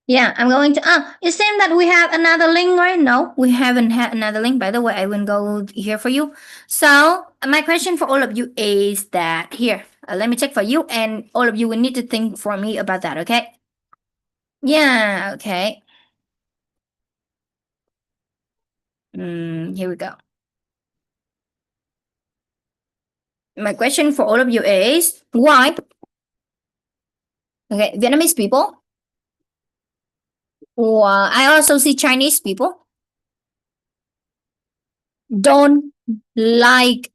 Yeah, I'm going to. It seems that we have another link, right? No, we haven't had another link. By the way, I will go here for you. So, my question for all of you is that here, let me check for you, and all of you will need to think for me about that, okay? Yeah, okay. Here we go. My question for all of you is why? Okay, Vietnamese people, or I also see Chinese people don't like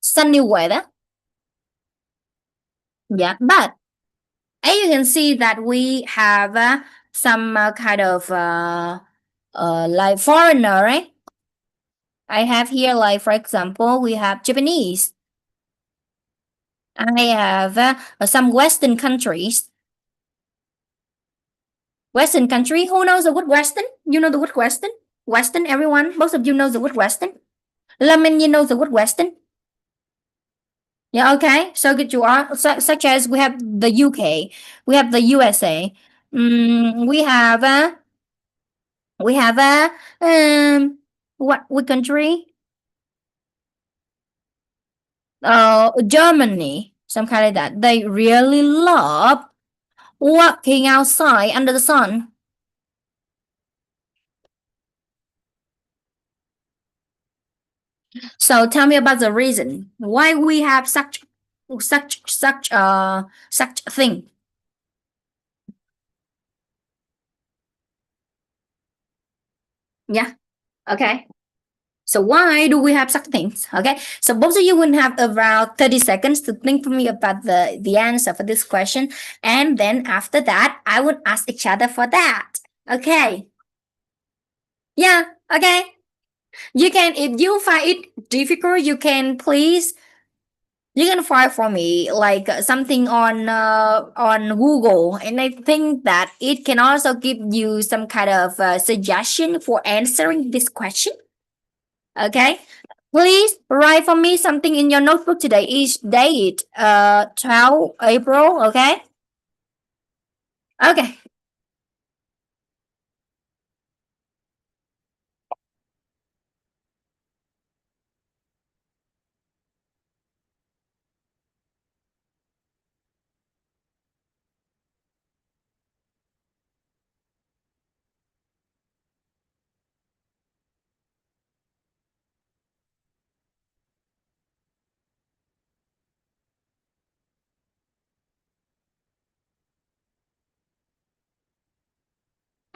sunny weather. Yeah, but as you can see that we have some kind of like foreigner, right? I have here, like for example, we have Japanese. I have some Western countries. Western country. Who knows the word Western? You know the word Western? Western, everyone. Most of you know the word Western. Lemon, you know the word Western. Yeah, okay. So good you are. Such as we have the UK, we have the USA. We have we have what country? Germany, some kind like that. They really love walking outside under the sun. So tell me about the reason why we have such a thing. Yeah. Okay. So why do we have such things? Okay. So both of you will have around 30 seconds to think for me about the answer for this question. And then after that, I would ask each other for that. Okay. Yeah. Okay. You can, if you find it difficult, you can find for me like something on Google, and I think that it can also give you some kind of suggestion for answering this question. Okay, please write for me something in your notebook today. Is date 12 April. Okay. Okay.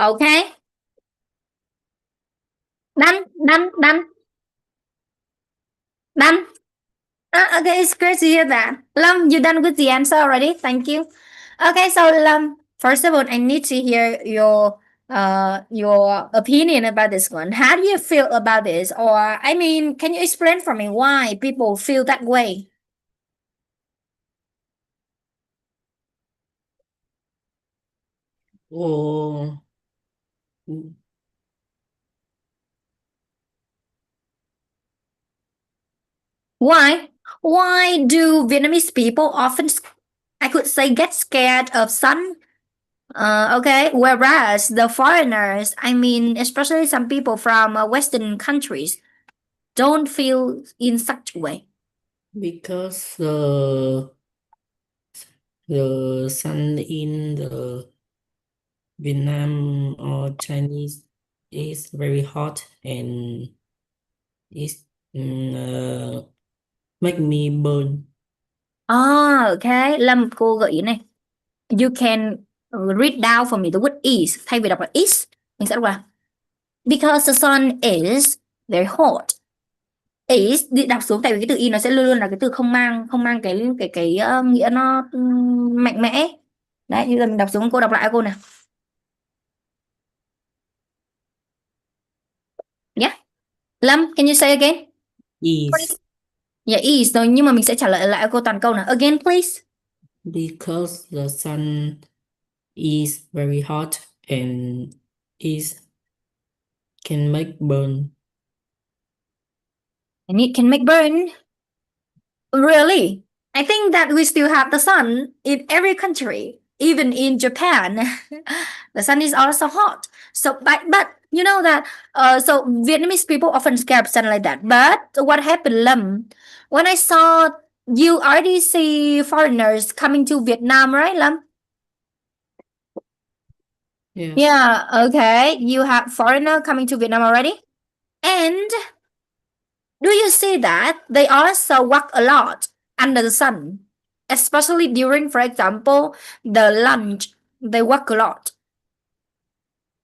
Okay. Done. Done. Done. Done. Okay, it's great to hear that. Lâm, you done with the answer already? Thank you. Okay, so Lâm, first of all, I need to hear your opinion about this one. How do you feel about this? Or I mean, can you explain for me why people feel that way? Ồ, Why? Why do Vietnamese people often, I could say, get scared of sun? Okay, whereas the foreigners, I mean, especially some people from Western countries, don't feel in such a way. because the sun in the Vietnam or Chinese is very hot and it make me burn. Okay, Lâm cô gợi ý này. You can read down for me the word is. Thay vì đọc là is, mình sẽ đọc là because the sun is very hot. Is đi đọc xuống tại vì cái từ is nó sẽ luôn luôn là cái từ không mang cái nghĩa nó mạnh mẽ. Đấy, như là mình đọc xuống, cô đọc lại cô nào. Yeah. Lâm, can you say again? Is Yeah, is rồi, nhưng mà mình sẽ trả lời lại cô toàn câu nào. Again please. because the sun is very hot and is can make burn. And it can make burn. Really? I think that we still have the sun in every country. even in Japan, the sun is also hot. So, but you know that, so Vietnamese people often scare sun like that. But what happened, Lâm? When I saw you already see foreigners coming to Vietnam, right, Lâm? Yes. Yeah, okay. You have foreigner coming to Vietnam already? And do you see that they also work a lot under the sun? Especially during, for example, the lunch, they work a lot.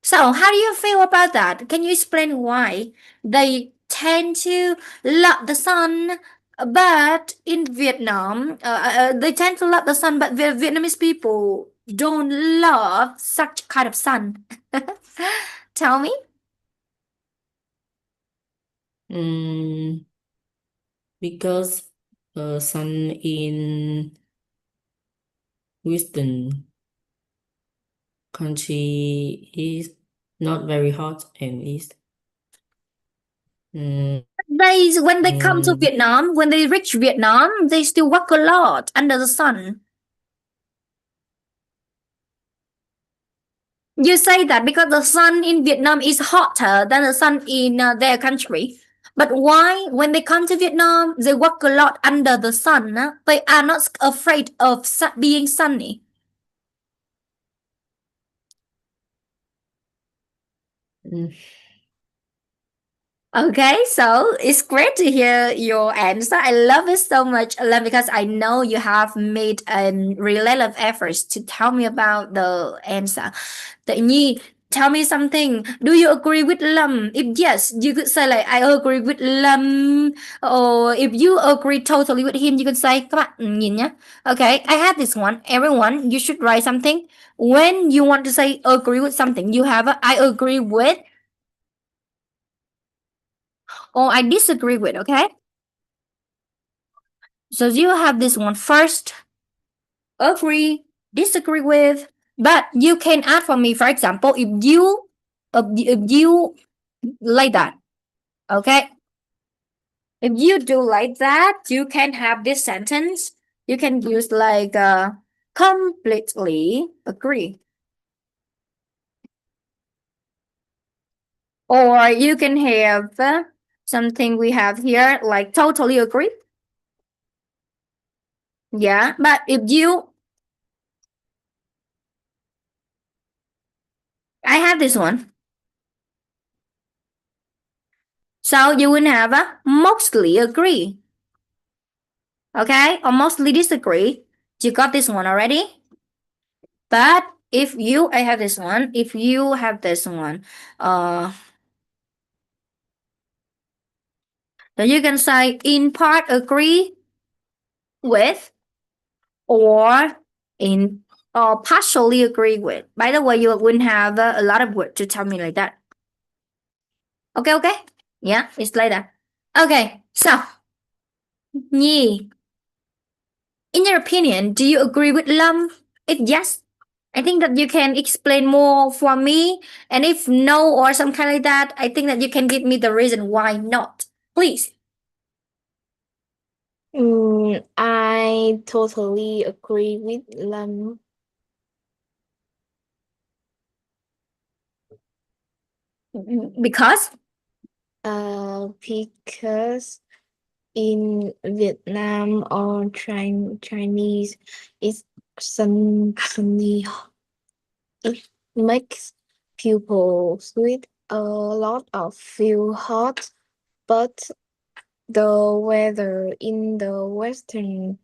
So, how do you feel about that? Can you explain why they tend to love the sun, but in Vietnam, they tend to love the sun, but Vietnamese people don't love such kind of sun? Tell me. Because sun in Western country is not very hot and is mm, When they come to mm, Vietnam, when they reach Vietnam, they still work a lot under the sun. You say that because the sun in Vietnam is hotter than the sun in their country. But why, when they come to Vietnam, they work a lot under the sun? They are not afraid of being sunny. mm, Okay, so it's great to hear your answer. I love it so much, Alam, because I know you have made a really lot of efforts to tell me about the answer. Tự Nhi, tell me something. Do you agree with Lam? If yes, you could say like I agree with Lam. Or if you agree totally with him, you could say các bạn nhìn nhé. Okay, I have this one. Everyone, you should write something. When you want to say agree with something, you have a I agree with or I disagree with, okay? So you have this one first, agree, disagree with, but you can add for me, for example, if you like that, okay? If you do like that, you can have this sentence. You can use like completely agree. Or you can have something we have here like totally agree. Yeah, but if you, I have this one. So you will have a mostly agree. Okay, or mostly disagree. You got this one already. But if you, I have this one. If you have this one, then you can say in part agree with, or in or partially agree with. By the way, you wouldn't have a lot of words to tell me like that. Okay, okay. Yeah, it's like that. Okay, so Nhi, in your opinion, do you agree with Lam? If yes, I think that you can explain more for me. And if no or some kind like that, I think that you can give me the reason why not. Please. I totally agree with Lam. Because Because in Vietnam or Chinese, it's sunny. It makes people sweat a lot of feel hot, but the weather in the western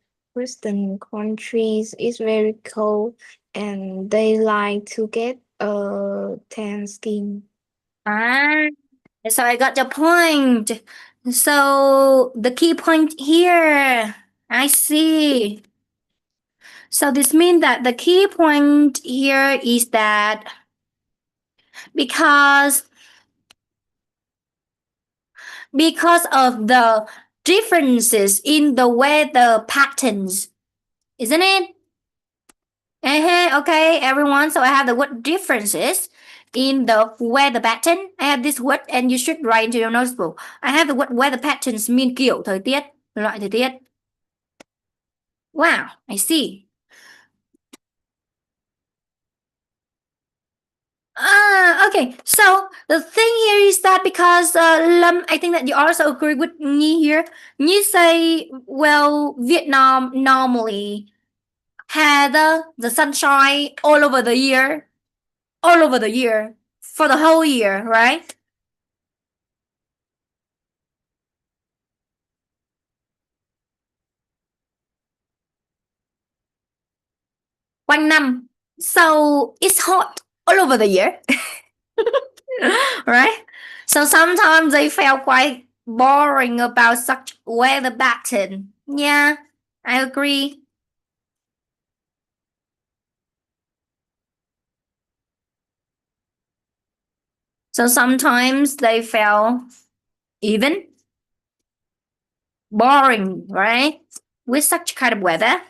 countries is very cold, and they like to get a tan skin. ah, so I got your point. So the key point here, I see. So this means that the key point here is that because because of the differences in the weather patterns, isn't it? Okay, everyone. So I have the word differences in the weather pattern. I have this word and you should write into your notebook. I have the word weather patterns mean kiểu thời tiết, loại thời tiết. Wow, I see. Okay. So the thing here is that because Lâm, I think that you also agree with Nhi here. Nhi say, well, Vietnam normally had the sunshine all over the year, for the whole year, right? Quanh năm. So it's hot all over the year. Right? So sometimes they felt quite boring about such weather pattern. Yeah, I agree. So sometimes they felt even boring, right? With such kind of weather.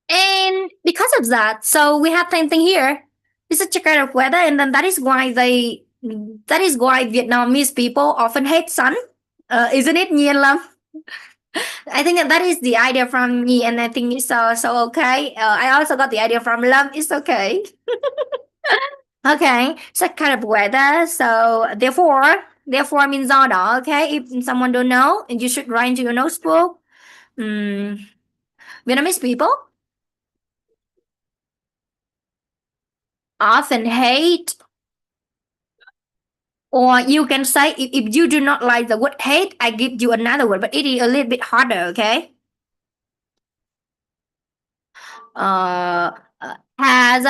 And because of that, so we have same thing here. It's such a kind of weather, and then that is why Vietnamese people often hate sun. Isn't it, Nhiên Lam? I think that is the idea from me, and I think it's so okay. I also got the idea from Lam. It's okay. Okay, such kind of weather. So therefore means do đó. Okay, if someone don't know, you should write into your notebook. Vietnamese people often hate, or you can say if you do not like the word hate, I give you another word, but it is a little bit harder. Okay. Has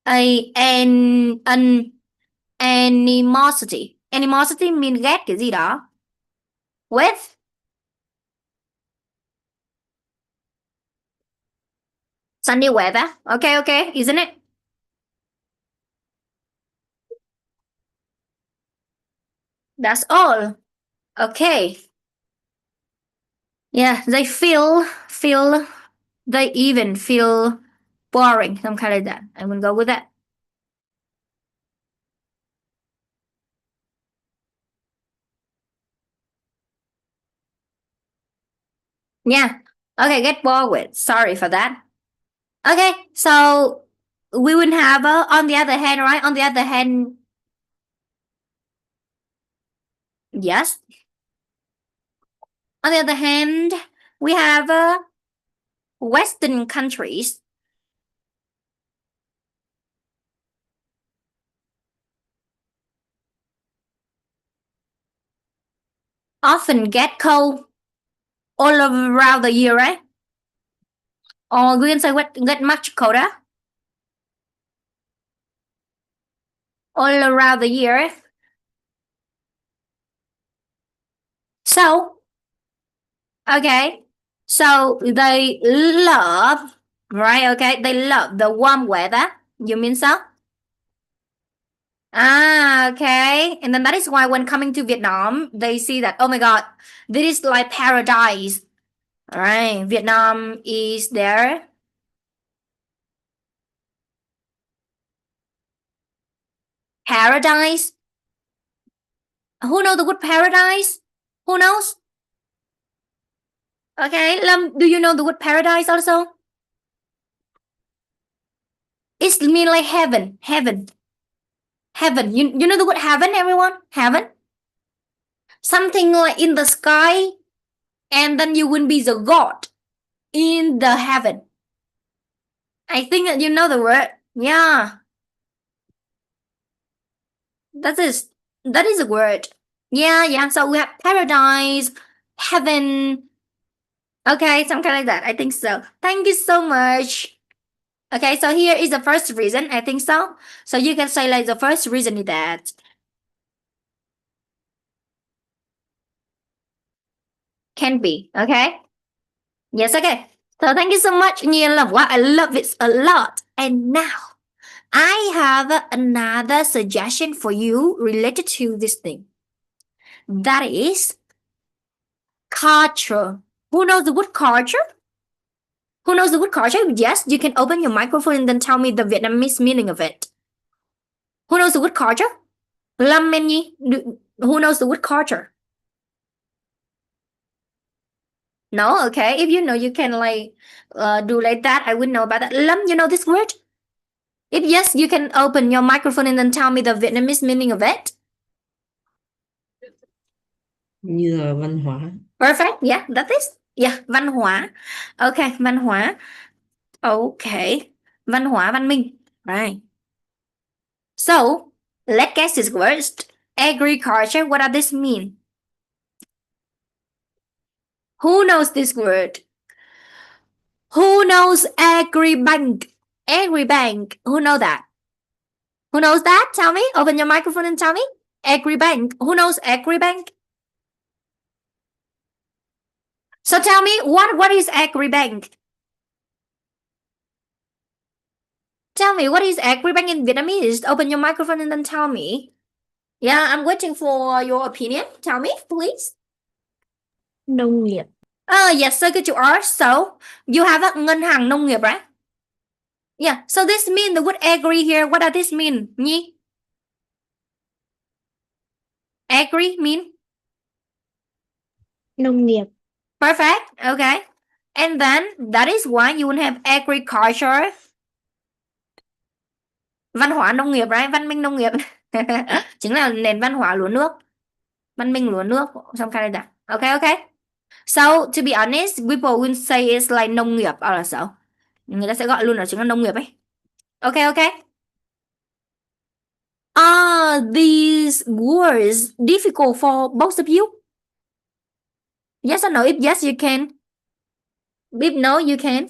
an animosity. Animosity mean ghét cái gì đó. With sunny weather. Okay, isn't it? That's all. Okay. Yeah, they even feel boring, some kind of that. I'm gonna go with that. Yeah. Okay, get bored with. Sorry for that. Okay, so we would have on the other hand, right? On the other hand, yes. On the other hand, we have Western countries often get cold all around the year, right? Or we can say get much colder all around the year. So, okay, so they love, right? Okay, they love the warm weather. You mean so? Okay. And then that is why when coming to Vietnam, they see that, oh my God, this is like paradise. All right. Vietnam is their paradise. Who knows the word paradise? Who knows? Okay. Lâm, do you know the word paradise also? It's mean like heaven. Heaven. Heaven. You know the word heaven, everyone? Heaven? Something like in the sky, and then you will be the God in the heaven. I think that you know the word. Yeah. That is a word. Yeah. So we have paradise, heaven. Okay, something like that. I think so. Thank you so much. Okay, so here is the first reason. I think so. So you can say like the first reason is that can be. Okay. Yes. Okay. So thank you so much, Nhiên Love. Wow, I love it a lot. And now I have another suggestion for you related to this thing. That is culture. Who knows the word culture? Who knows the word culture? Yes, you can open your microphone and then tell me the Vietnamese meaning of it. Who knows the word culture? Lâm and Nhi, who knows the word culture? No, okay. If you know, you can like do like that. I wouldn't know about that. Lâm, you know this word? If yes, you can open your microphone and then tell me the Vietnamese meaning of it. Như là văn hóa. Perfect. Yeah, that is. Yeah, văn hóa. Okay, văn hóa. Okay. Văn hóa, văn minh. Right. So, let's guess this word. Agriculture, what does this mean? Who knows this word? Who knows agribank? Agribank. Who know that? Who knows that? Tell me. Open your microphone and tell me. Agribank. Who knows agribank? So tell me, what is agribank? Tell me, what is agribank in Vietnamese? Open your microphone and then tell me. Yeah, I'm waiting for your opinion. Tell me, please. Nông nghiệp. Yes, so good you are. So, you have a ngân hàng nông nghiệp, right? Yeah, so this mean the word agri here. What does this mean, Nhi? Agri mean? Nông nghiệp. Perfect, okay. And then, that is why you will have agriculture. Văn hóa nông nghiệp, right? Văn minh nông nghiệp. Chính là nền văn hóa lúa nước. Văn minh lúa nước trong Canada. Okay, okay. So, to be honest, people will say it's like nông nghiệp or là sao? Người ta sẽ gọi luôn là chính là nông nghiệp ấy. Okay, okay. Are these words difficult for both of you? Yes or no? If yes, you can. If no, you can.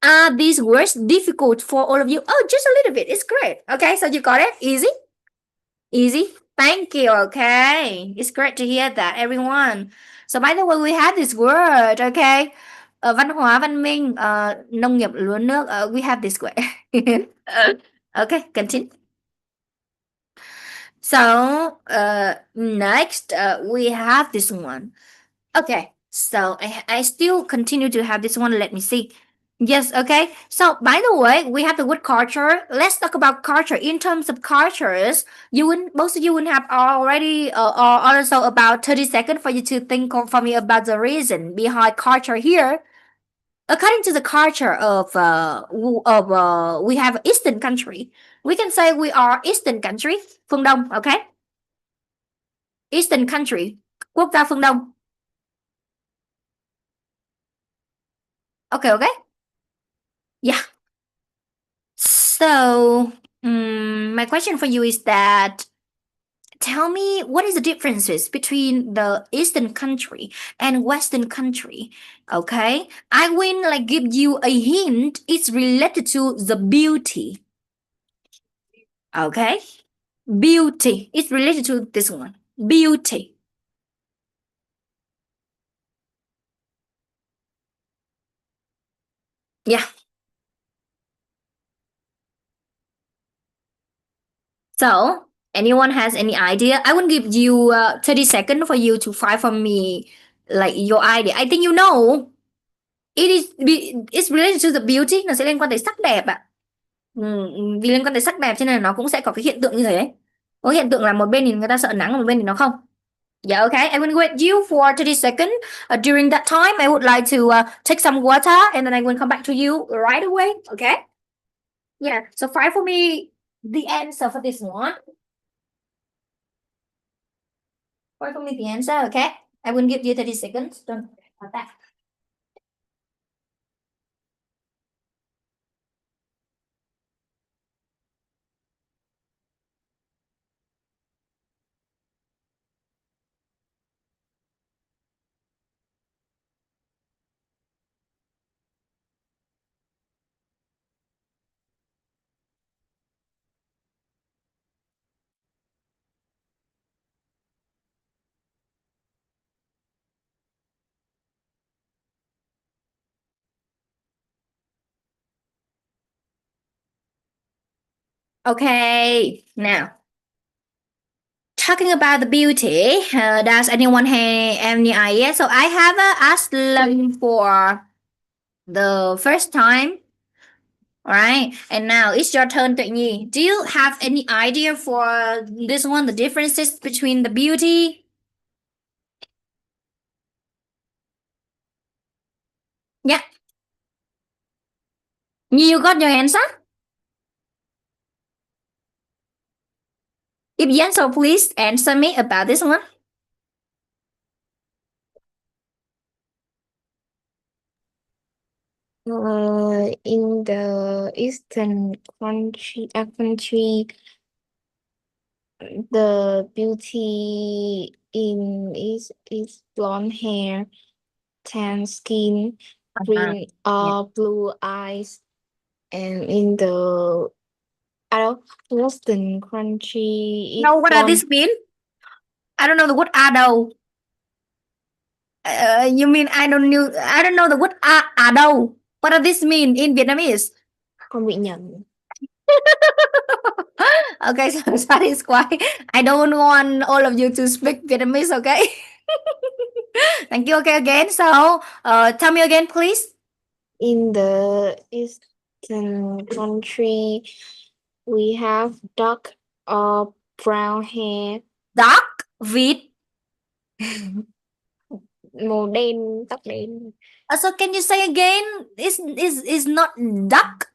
Are these words difficult for all of you? Oh, just a little bit. It's great. Okay, so you got it? Easy? Easy? Thank you. Okay. It's great to hear that, everyone. So by the way, we have this word, okay? Văn hóa, văn minh, nông nghiệp, lúa nước. We have this word. Okay, continue. So, next, we have this one. Okay, so I still continue to have this one. Let me see. Yes, okay. So, by the way, we have the word culture. Let's talk about culture. In terms of cultures, most of you would have already, or also about 30 seconds for you to think for me about the reason behind culture here. According to the culture of we have Eastern country. We can say we are Eastern country, phương Đông, okay? Eastern country, quốc gia phương Đông. Okay, okay? Yeah. So, my question for you is that tell me what is the differences between the Eastern country and Western country? Okay, I will like give you a hint. It's related to the beauty. Okay, beauty. It's related to this one. Beauty. Yeah. So, anyone has any idea? I will give you 30 seconds for you to find for me like your idea. I think you know. It's related to the beauty. Nó sẽ liên quan tới sắc đẹp ạ. Vì liên quan tới sắc đẹp cho nên là nó cũng sẽ có cái hiện tượng như thế ấy. Có hiện tượng là một bên thì người ta sợ nắng, một bên thì nó không. Yeah, okay. I will wait you for 30 seconds. During that time, I would like to take some water and then I will come back to you right away. Okay? Yeah. So find for me the answer for this one. Find for me the answer, okay? I will give you 30 seconds. Don't worry about that. Okay, now talking about the beauty, does anyone have any idea? So I have asked Lâm for the first time. All right. And now it's your turn, Tuệ Nhi. Do you have any idea for this one, the differences between the beauty? Yeah. You got your answer? If yes, so please answer me about this one. In the eastern country, the beauty is blonde hair, tan skin, green or blue eyes, and in the western country, No, what does blonde this mean? I don't know the word ado. You mean I don't know the word ado. What does this mean in Vietnamese? con bị nhầm. Okay, so that is why I don't want all of you to speak Vietnamese, okay? Thank you. Okay, again. So, tell me again, please. In the eastern country, we have dark or brown hair, Dark, vịt. màu đen, tóc đen, So can you say again? Is not duck?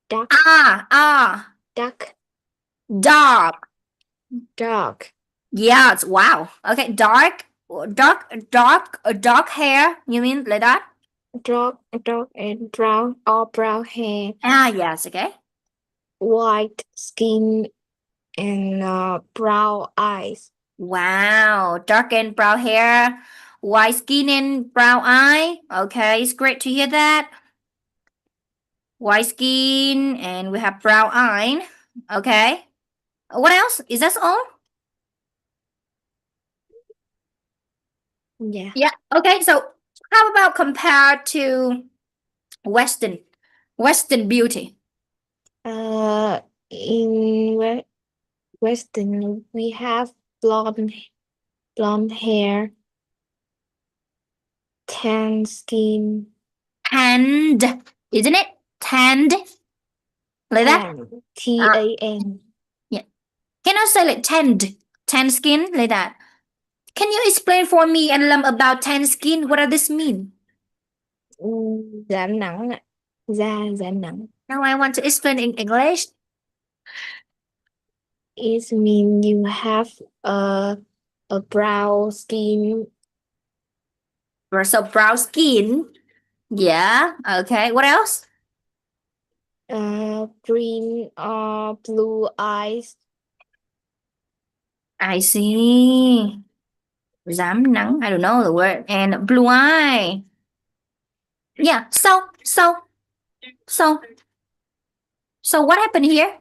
dark, Dark. dark, Yes. Wow. Okay. Dark hair. You mean like that? dark and brown or brown hair, Yes. Okay. white skin, and brown eyes. Wow. Dark and brown hair, white skin and brown eye. Okay. It's great to hear that. White skin and we have brown eye. Okay. What else? Is that all? Yeah. Yeah. Okay. So how about compared to Western beauty? In Western, we have blonde hair, tan skin, Tanned, isn't it? Tanned, like that. Tan. Can I say like tanned skin, like that? Can you explain for me and Lam about tanned skin? What does this mean? Giảm nắng ạ. Da giảm nắng. Now I want to explain in English. It means you have a brown skin, So brown skin. Yeah. Okay. What else? green or blue eyes. I see. Giảm nắng. I don't know the word. And blue eye. Yeah. So what happened here?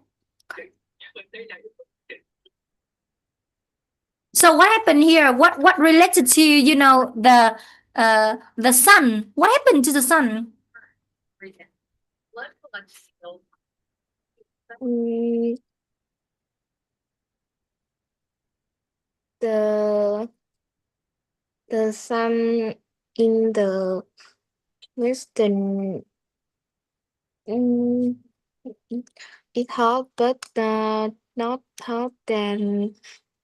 So what happened here? What related to the sun? What happened to the sun? Mm, the sun in the western it hot, but not hot than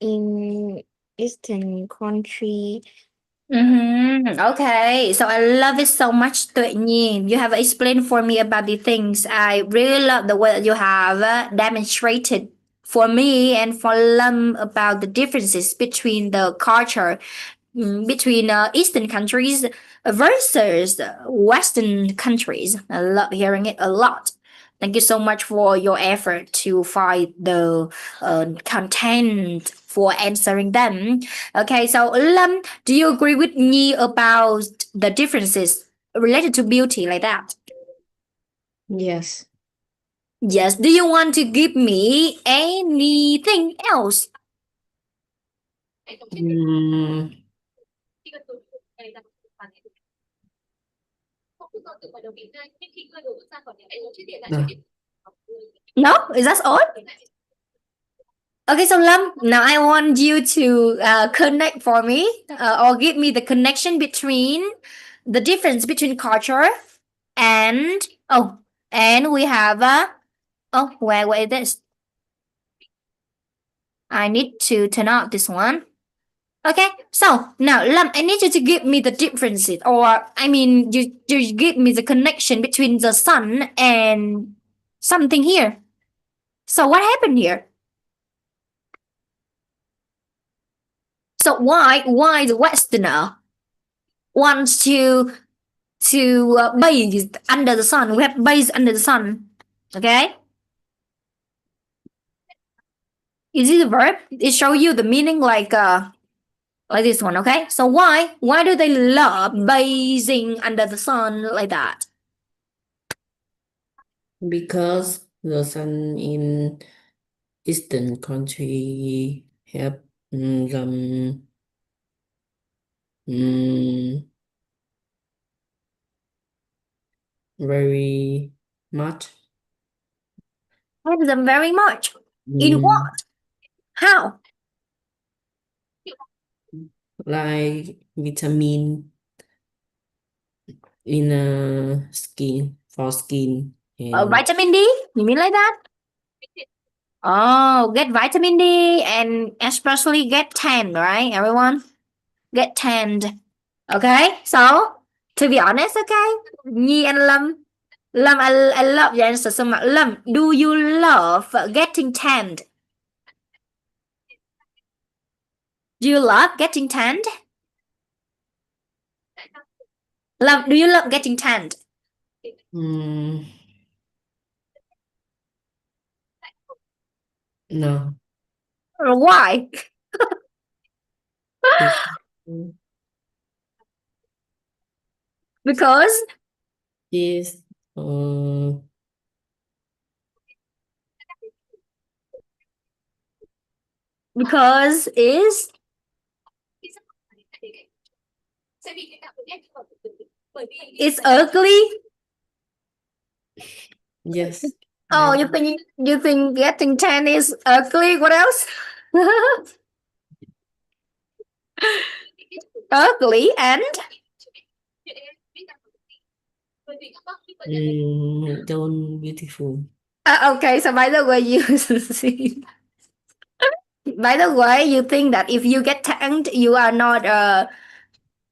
in eastern country. Okay, so I love it so much, Tuệ Nhi. You have explained for me about the things. I really love the way that you have demonstrated for me and for Lam about the differences between the culture between Eastern countries versus Western countries. I love hearing it a lot. Thank you so much for your effort to find the content for answering them. Okay, so Lam, do you agree with me about the differences related to beauty like that? Yes. Yes. Do you want to give me anything else? Mm, no. No? Is that all? Okay, so Lam, now I want you to connect for me or give me the connection between the difference between culture and And we have oh, where is this? I need to turn off this one. Okay, so now Lam, I need you to give me the differences, or I mean, you give me the connection between the sun and something here. So what happened here? So why the Westerner wants to bathe under the sun? We have bathe under the sun. Okay, is it a verb? It show you the meaning like this one. Okay, so why do they love bathing under the sun like that? Because the sun in eastern country have them very much. Have them very much. In Mm, what? How? like vitamin in skin for skin and Vitamin D? You mean like that? Oh, get vitamin D and especially get tan, right, everyone? Get tanned. Okay, so to be honest, okay, Nhi and Lâm, I love your answer so much. Lâm, do you love getting tanned? Do you love getting tanned? Lâm, do you love getting tanned? no. Why? Because Is is it's ugly. yes. Oh, that- you think getting tan is ugly? What else? Ugly and don't beautiful. okay. So by the way, you see, by the way, you think that if you get tanned, you are not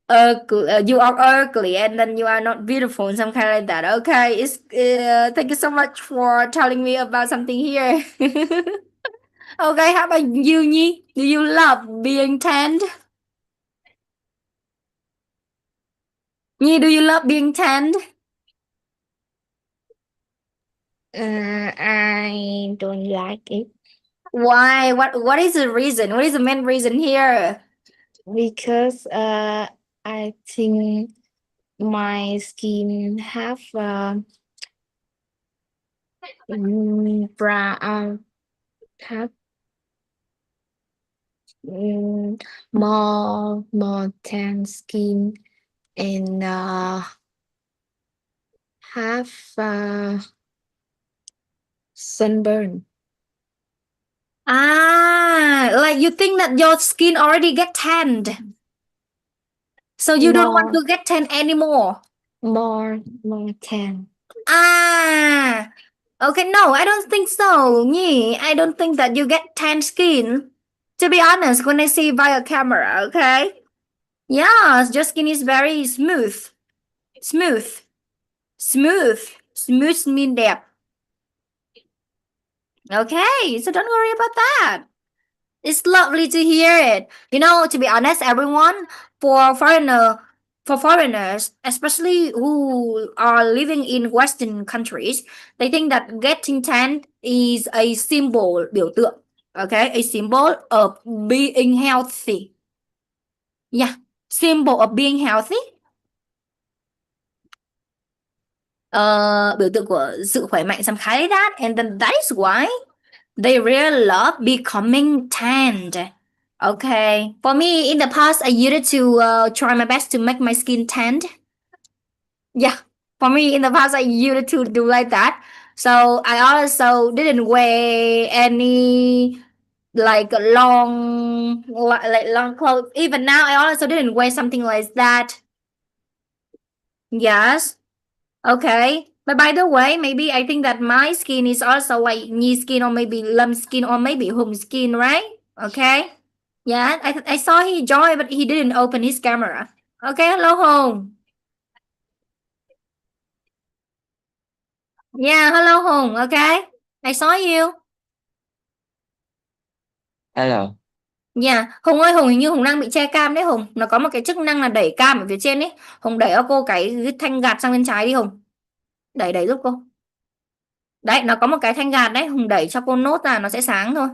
ugly, you are ugly, and then you are not beautiful, and some kind like that. Okay, it's thank you so much for telling me about something here. Okay, how about you, Nhi? Do you love being tanned? Nhi, do you love being tanned? I don't like it Why? What is the reason? What is the main reason here? because I think my skin have brown have more tan skin and have sunburn. Ah, like you think that your skin already get tanned, so you don't want to get tan anymore. More tan. Ah, okay. No, I don't think so. Nhi, I don't think that you get tan skin. To be honest, when I see via camera, okay. Yeah, your skin is very smooth. Smooth. Smooth. Smooth mean đẹp. Okay, so don't worry about that. It's lovely to hear it. You know, to be honest, everyone, for foreigners, especially who are living in Western countries, they think that getting tan is a symbol, biểu tượng. Okay, a symbol of being healthy. Yeah, symbol of being healthy. Biểu tượng của sự khỏe mạnh, some kind like that, and then that is why they really love becoming tanned. Okay, for me in the past, I used to try my best to make my skin tanned. Yeah, for me in the past, I used to do like that. So I also didn't wear any like long clothes. Even now, I also didn't wear something like that. Yes. Okay. But by the way, maybe I think that my skin is also like Nhi skin or maybe Lâm skin or maybe Hùng skin, right? Okay. Yeah, I saw he joined, but he didn't open his camera. Okay, hello Hùng. Yeah, hello Hùng. Okay, I saw you. Hello, Yeah, Hùng ơi, Hùng hình như Hùng đang bị che cam đấy Hùng. Nó có một cái chức năng là đẩy cam ở phía trên ấy. Hùng đẩy cho cô cái thanh gạt sang bên trái đi Hùng. Đẩy giúp cô. Đấy, nó có một cái thanh gạt đấy, Hùng đẩy cho cô nốt ra nó sẽ sáng thôi.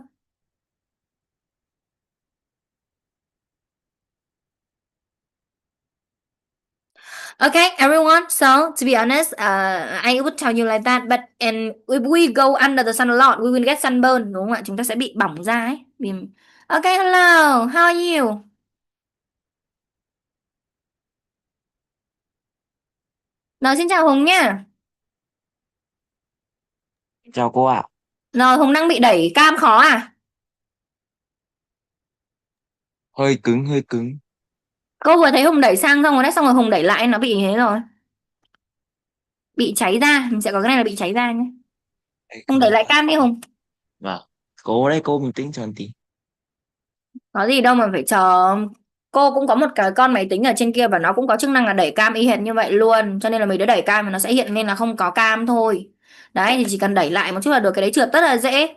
Okay, everyone. So to be honest, I would tell you like that. But and if we go under the sun a lot, we will get sunburn, đúng không ạ? Chúng ta sẽ bị bỏng da ấy. Okay, hello. How are you? Rồi, xin chào Hùng nha. chào cô ạ. Rồi, Hùng đang bị đẩy cam khó à? Hơi cứng, hơi cứng. Cô vừa thấy Hùng đẩy sang xong rồi đấy, xong rồi Hùng đẩy lại nó bị thế rồi. Bị cháy da, mình sẽ có cái này là bị cháy da nhé. Hùng đẩy lại cam đi Hùng. Vâng, cố đấy, cô bình tĩnh cho một tí. Có gì đâu mà phải chờ. Cô cũng có một cái con máy tính ở trên kia và nó cũng có chức năng là đẩy cam y hệt như vậy luôn. Cho nên là mấy đứa đẩy cam mà nó sẽ hiện lên là không có cam thôi. Đấy thì chỉ cần đẩy lại một chút là được, cái đấy trượt rất là dễ.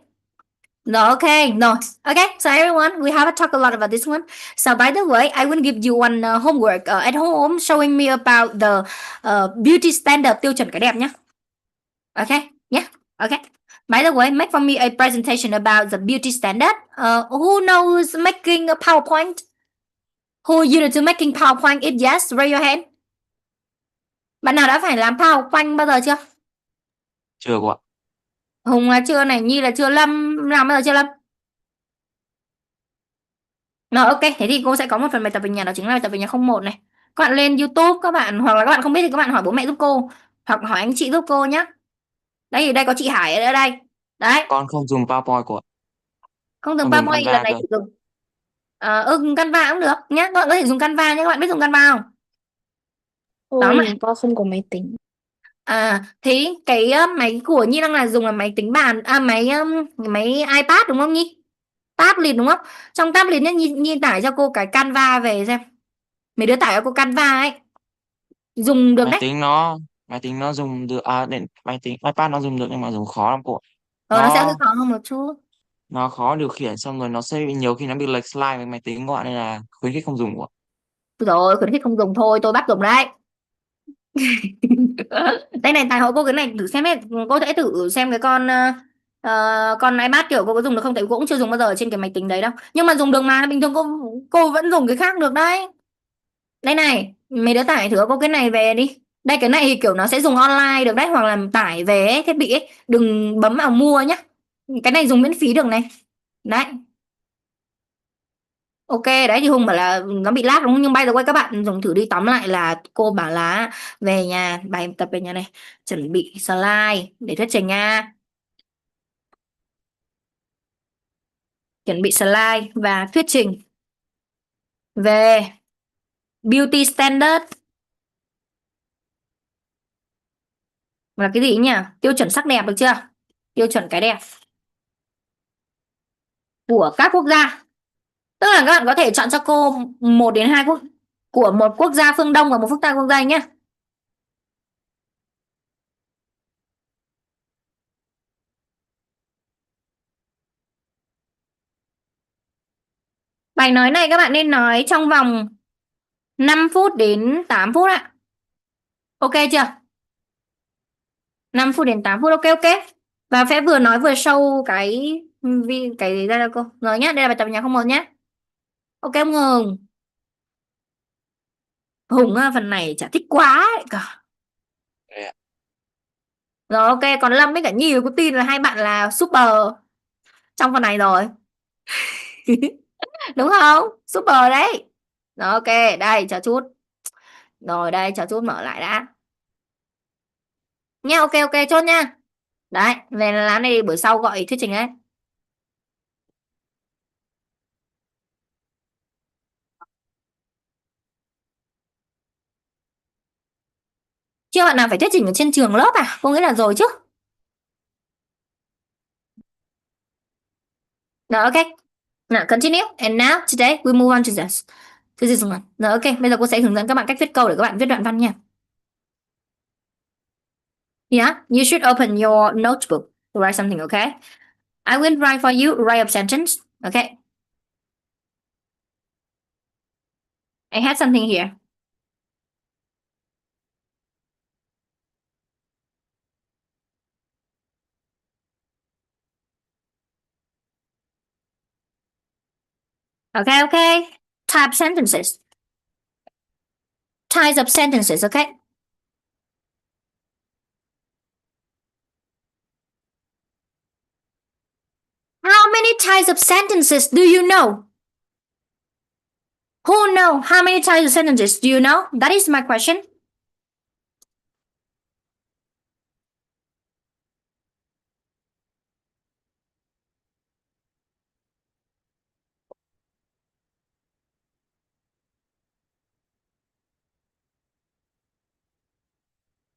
No, okay, no. Okay, so everyone, we haven't talked a lot about this one. So by the way, I will give you one homework at home showing me about the beauty standard, tiêu chuẩn cái đẹp nhé. Okay, yeah, okay. By the way, make for me a presentation about the beauty standard. Who knows making a PowerPoint? Who used to making PowerPoint? If yes, raise your hand. Bạn nào đã phải làm PowerPoint bao giờ chưa? Chưa cô ạ. Hùng là chưa này, Nhi là chưa, Lâm làm bao giờ chưa Lâm? Rồi ok, thế thì cô sẽ có một phần bài tập về nhà, đó chính là bài tập về nhà 01 này. Các bạn lên YouTube các bạn, hoặc là các bạn không biết thì các bạn hỏi bố mẹ giúp cô, hoặc hỏi anh chị giúp cô nhé. Đây đây có chị Hải ở đây. Đấy, Con không dùng PowerPoint cô ạ. không dùng Con dùng PowerPoint lần Canva này cơ. thử dùng. Canva cũng được nhé. Các bạn có thể dùng Canva nhé. Các bạn biết dùng Canva không? Đó mà. Ôi, con không có máy tính. Thế cái máy của Nhi đang là dùng là máy tính bàn, máy iPad đúng không Nhi? Tablet đúng không? Trong tablet nhé, Nhi tải cho cô cái Canva về xem. Mấy đứa tải cho cô Canva ấy. Dùng được Máy đấy. tính nó dùng được máy tính iPad nó dùng được nhưng mà dùng khó lắm cô ạ. Nó sẽ hơi Nó khó hơn một chút. nó khó điều khiển, xong rồi nó sẽ nhiều khi nó bị lệch slide với máy tính cô ạ, nên là khuyến khích không dùng cô ạ. Rồi, khuyến khích không dùng thôi, tôi bắt dùng đấy. Đây này, tài hộ cô cái này thử xem ấy. Cô sẽ thử xem cái con iPad kiểu cô có dùng được không, tại cô cũng chưa dùng bao giờ ở trên cái máy tính đấy đâu. Nhưng mà dùng được mà, bình thường cô vẫn dùng cái khác được đấy. Đây này, mấy đứa tải thử cô cái này về đi. Đây cái này thì kiểu nó sẽ dùng online được đấy, hoặc là tải về ấy, thiết bị ấy, đừng bấm vào mua nhá. Cái này dùng miễn phí được này. Đấy. Ok, đấy thì Hùng bảo là nó bị lag đúng không? Nhưng by the way các bạn dùng thử đi, tóm lại là cô bảo là về nhà, bài tập về nhà này, chuẩn bị slide để thuyết trình nha. Chuẩn bị slide và thuyết trình về beauty standard là cái gì nhỉ? Tiêu chuẩn sắc đẹp được chưa? Tiêu chuẩn cái đẹp của các quốc gia. Tức là các bạn có thể chọn cho cô 1 đến 2 quốc của một quốc gia phương Đông và một quốc gia nhé. Bài nói này các bạn nên nói trong vòng 5 phút đến 8 phút ạ. Ok chưa? 5 phút đến 8 phút, ok ok. Và sẽ vừa nói vừa show cái ra cho cô. Rồi nhá, đây là bài tập nhà 01 nhá. Ok không Hùng? Hùng phần này chả thích quá ấy cả. Đây ạ. Rồi ok, còn Lâm với cả Nhi có tin là hai bạn là super trong phần này rồi. Đúng không? Super đấy. Rồi ok, đây chờ chút. Rồi đây chờ chút mở lại đã. Nha, ok ok chốt nha. Đấy, về làm này buổi sau gọi thuyết trình đấy. Chưa bạn nào phải thuyết trình ở trên trường lớp à? Cô nghĩ là rồi chứ. Rồi, ok. Now continue. And now today we move on to this. Rồi, ok. Bây giờ cô sẽ hướng dẫn các bạn cách viết câu để các bạn viết đoạn văn nha. Yeah, you should open your notebook to write something, okay? I will write for you, write a sentence, okay? I have something here. Okay, okay. Type sentences. Types of sentences, okay? How many types of sentences do you know? Who know how many types of sentences do you know? That is my question.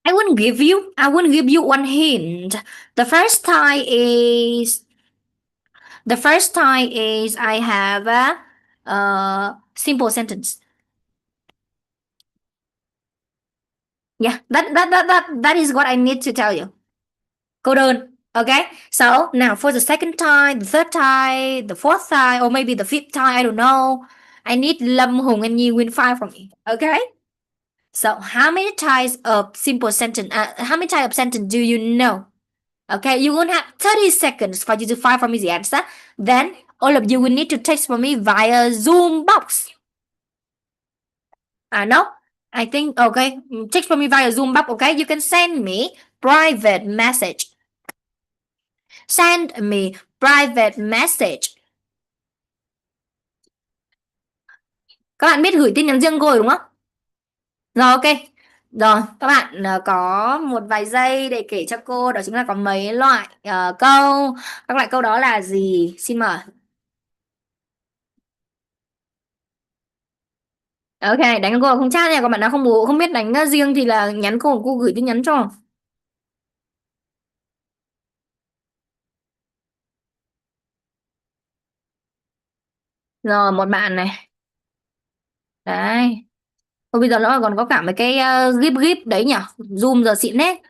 I wouldn't give you one hint. The first type is I have a simple sentence. Yeah, that is what I need to tell you. Câu đơn. Okay, so now for the second time, the third time, the fourth time, or maybe the fifth time, I don't know. I need Lâm, Hùng, and Nhi win five from me. Okay. So how many types of simple sentence? How many types of sentence do you know? Okay, you will have 30 seconds for you to find for me the answer. Then all of you will need to text for me via Zoom box. No, I think okay. Text for me via Zoom box. Okay, you can send me private message. Send me private message. Các bạn biết gửi tin nhắn riêng cô rồi đúng không? Rồi, ok. Rồi, các bạn có một vài giây để kể cho cô đó chính là có mấy loại câu. Các loại câu đó là gì? Xin mời. Ok, đánh cho cô không chat nha. Còn bạn nào không biết đánh riêng thì là nhắn cô gửi tin nhắn cho. Rồi, một bạn này. Đấy. Thôi bây giờ nó còn có cả mấy cái gif gif đấy nhỉ? Zoom giờ xịn nét.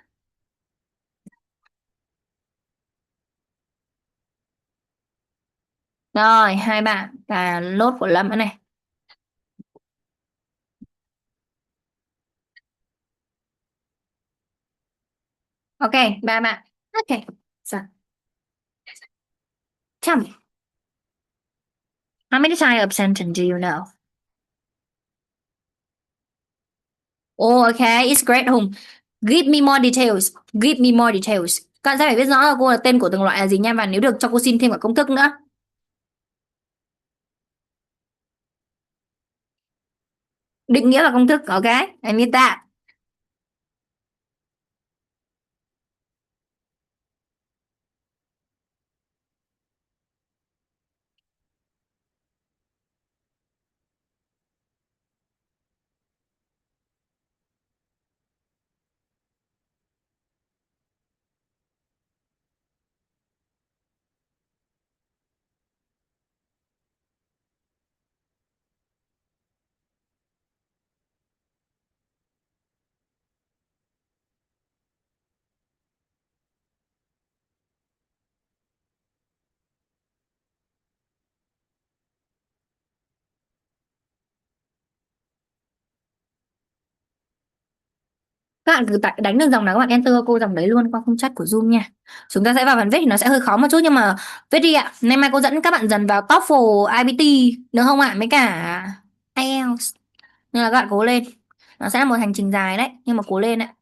Rồi, hai bạn. Và lốt của Lâm nữa này. Ok, ba bạn. Ok. So, tell me. How many types of sentence do you know? Oh, okay, it's great Hùng. Give me more details. Give me more details. Các bạn sẽ phải biết rõ là cô là tên của từng loại là gì nha. Và nếu được cho cô xin thêm cả công thức nữa. Định nghĩa và công thức. Ok, I need that. Các bạn cứ đánh được dòng nào các bạn enter cô dòng đấy luôn qua khung chat của Zoom nha. Chúng ta sẽ vào phần viết thì nó sẽ hơi khó một chút nhưng mà viết đi ạ. Nay mai cô dẫn các bạn dần vào TOEFL, IBT được không ạ? Mấy cả IELTS. Nên là các bạn cố lên. Nó sẽ là một hành trình dài đấy nhưng mà cố lên ạ.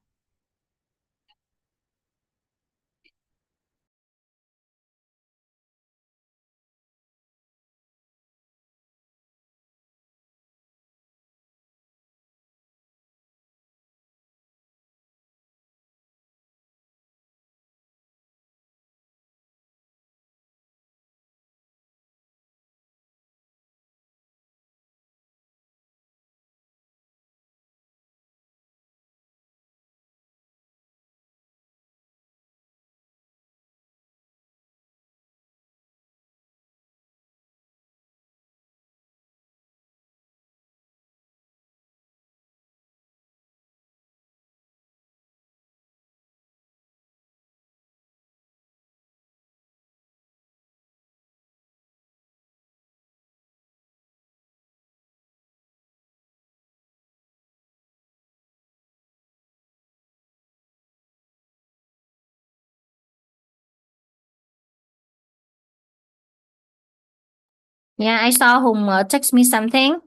Yeah, I saw Hùng text me something.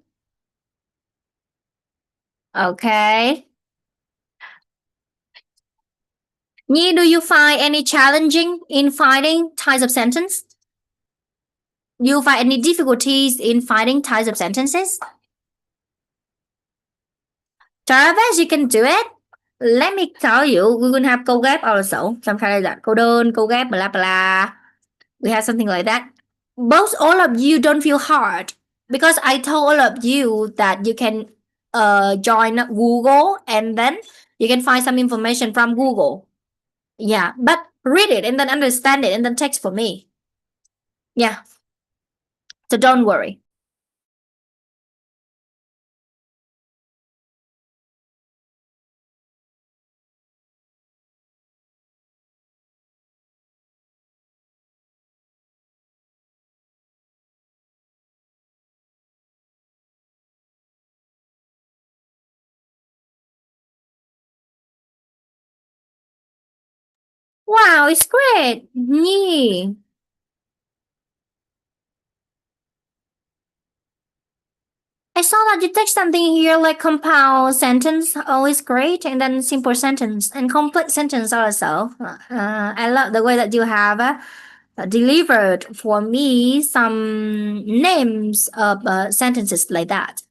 Okay. Nhi, do you find any challenging in finding types of sentence? Do you find any difficulties in finding types of sentences? Travis, you can do it. Let me tell you, we will have câu ghép also. Something like that. Câu đơn, câu ghép, blah, blah. We have something like that. Both all of you don't feel hard because I told all of you that you can join Google and then you can find some information from Google. Yeah, but read it and then understand it and then text for me. Yeah. So don't worry. Wow, it's great. Nhi. I saw that you text something here like compound sentence, always great, and then simple sentence and complex sentence also. I love the way that you have delivered for me some names of sentences like that.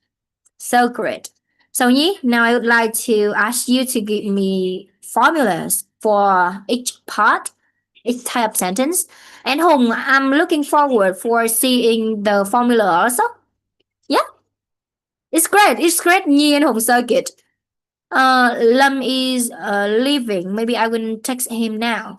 So great. So Nhi, now I would like to ask you to give me formulas for each part, each type of sentence. And Hùng, I'm looking forward for seeing the formula also. Yeah. It's great. It's great. Nhi and Hùng so good. Lâm is leaving. Maybe I will text him now.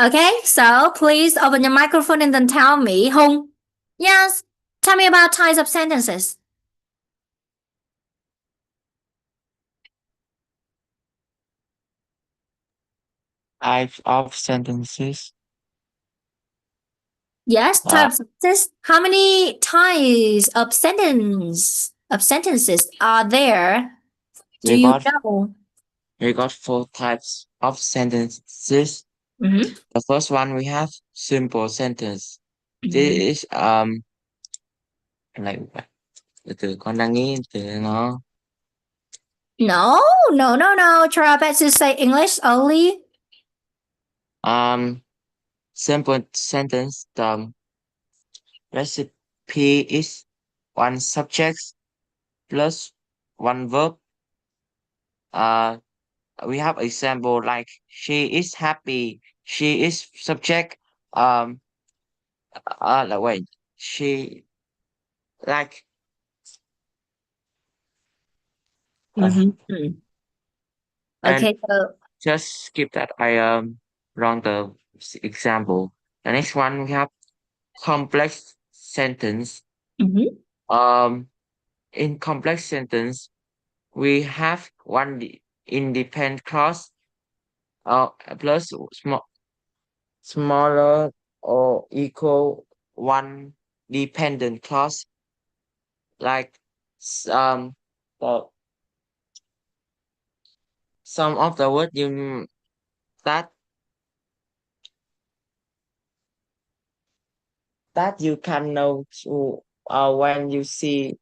Okay, so please open your microphone and then tell me, Hùng. Yes, tell me about types of sentences. Types of sentences. Yes, types of sentences. How many types of sentences are there? Do We you got know? we got 4 types of sentences. Mhm. The first one we have simple sentence. Mhm. This is like từ con đang nghĩ từ nó No. Try our best to say English only. simple sentence. The recipe is one subject plus one verb. We have example like she is happy. She is subject. Like wait, she like. Mhm. And Okay, so just skip that. I wrong the example. The next one we have complex sentence. mhm. In complex sentence, we have one independent clause plus smaller or equal one dependent clause. Like the some of the word you that you can know when you see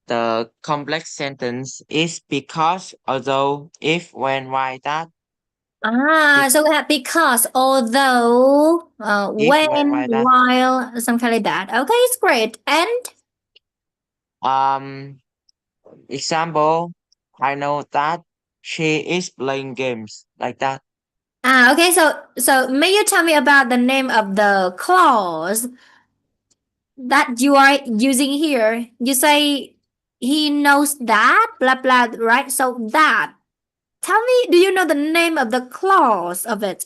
the complex sentence is because, although, if, when, why, that. So we have because, although, If, when, when, why, that. while, something like that. Okay, it's great. And Example, I know that she is playing games like that. okay, so may you tell me about the name of the clause that you are using here? You say he knows that, blah blah, right? So that Tell me, do you know the name of the clause of it?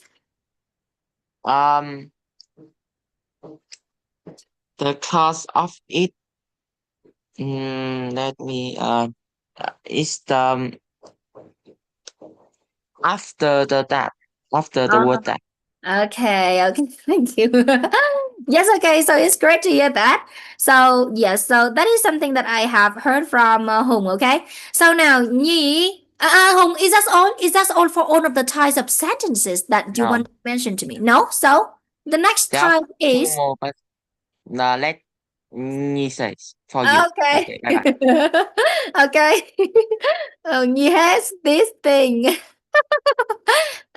The cause of it. Let me. Is the after the that after the word that. Okay, thank you. Yes, okay, so it's great to hear that. So, yes, so that is something that I have heard from Hùng, okay? So now, Nhi, Hùng, is that all? Is that all for all of the types of sentences that you No. want to mention to me? No? So, the next There are type two is, more, but let me say for you. okay. Okay, bye-bye. Okay. Oh, Nhi has this thing.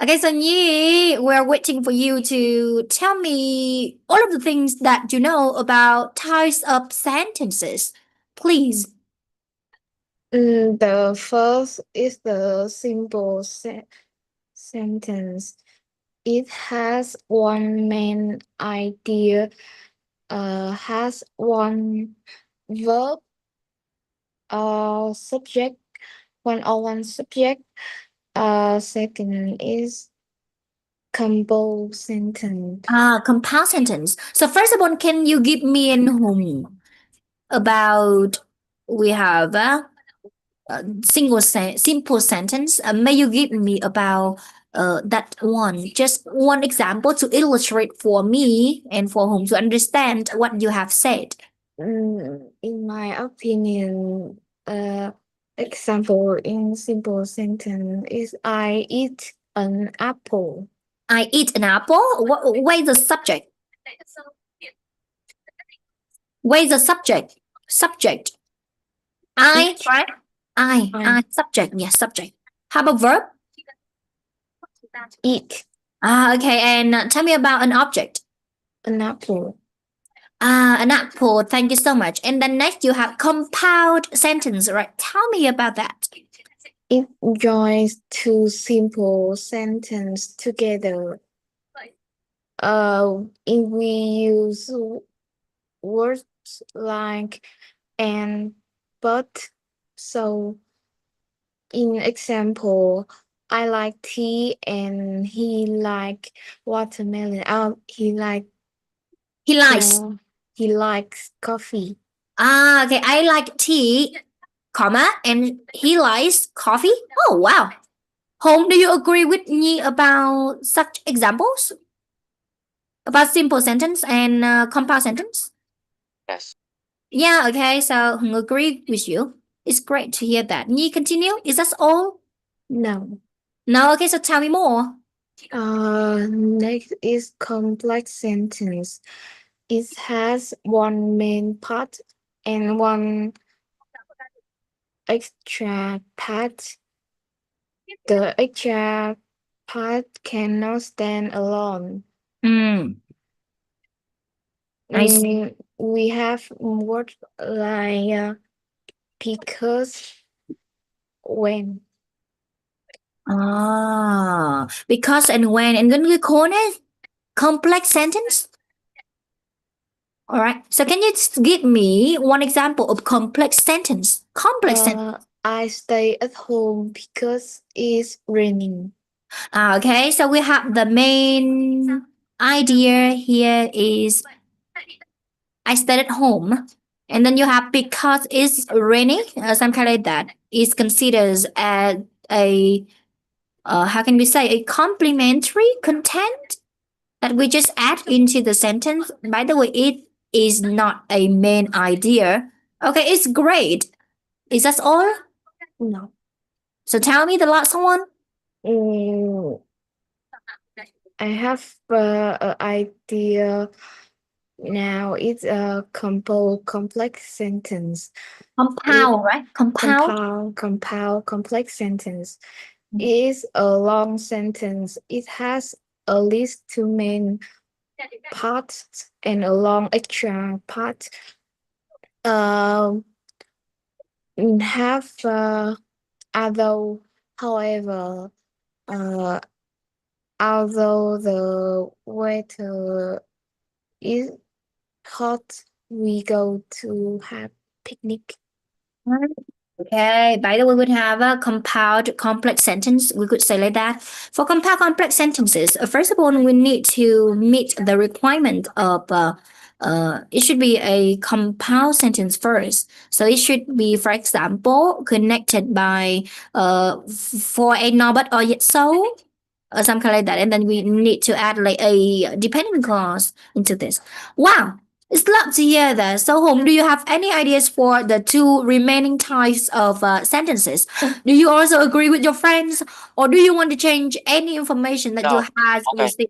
Okay, so Nhi, we're waiting for you to tell me all of the things that you know about types of sentences. Please. The first is the simple sentence. It has one main idea, has one verb or subject, one subject. Second is combo sentence. Compound sentence. So first of all, can you give me an whom about we have a simple sentence. May you give me about that one, just one example to illustrate for me and for whom to understand what you have said. In my opinion, example in simple sentence is I eat an apple. I eat an apple. Where's the subject? Where's the subject? Subject. I, Eat. right? I. Subject. Yes, subject. How about verb? Eat Okay. And tell me about an object. an apple. An apple. Thank you so much. And then next you have compound sentence, right? Tell me about that. It joins two simple sentences together. If we use words like and but. So in example, I like tea and he like watermelon. He likes. He likes coffee. Okay. I like tea, comma, and he likes coffee. Oh, wow. Home, do you agree with me about such examples? About simple sentence and compound sentence? Yes. Yeah, okay. So Hùng agree with you. It's great to hear that. Nhi, continue. Is that all? No. No, okay, so tell me more. Next is complex sentence. It has one main part and one extra part. The extra part cannot stand alone. I see. We have words like because, when. Because and when. And then we call it complex sentence. All right. So can you just give me one example of complex sentence? Complex sentence. I stay at home because it's raining. Okay. So we have the main idea here is I stayed at home. And then you have because it's raining, something like that. Is considered as a how can we say a complementary content that we just add into the sentence. By the way, it is not a main idea. Okay, it's great. Is that all? No. So tell me the last one. I have an idea now. It's a complex sentence. Compound, right? Compound. Complex sentence. It is a long sentence. It has at least two main parts and a long extra part. Have although, however, although the weather is hot, we go to have picnic. Okay, by the way, we have a compound complex sentence. We could say like that. For compound complex sentences, first of all, we need to meet the requirement of it should be a compound sentence first. So it should be, for example, connected by for a now but or yet so, or something like that. And then we need to add like a dependent clause into this. Wow. It's love to hear that. So, Home, do you have any ideas for the two remaining types of sentences? Do you also agree with your friends, or do you want to change any information that you No. had? Okay.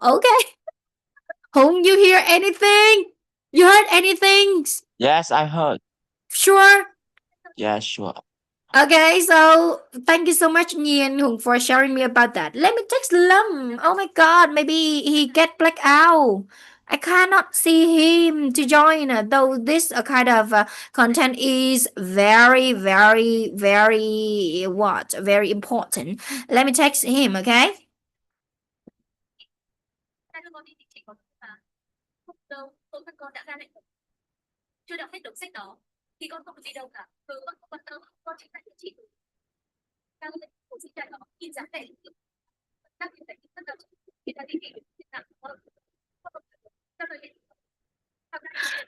Okay. Home, you hear anything? You heard anything? Yes, I heard. Sure. Yeah, sure. Okay, so thank you so much, Nhi and Hùng, for sharing me about that. Let me text Lâm. Oh my God, maybe he get blacked out. I cannot see him to join, though this kind of content is very, very, very very important. Let me text him, okay?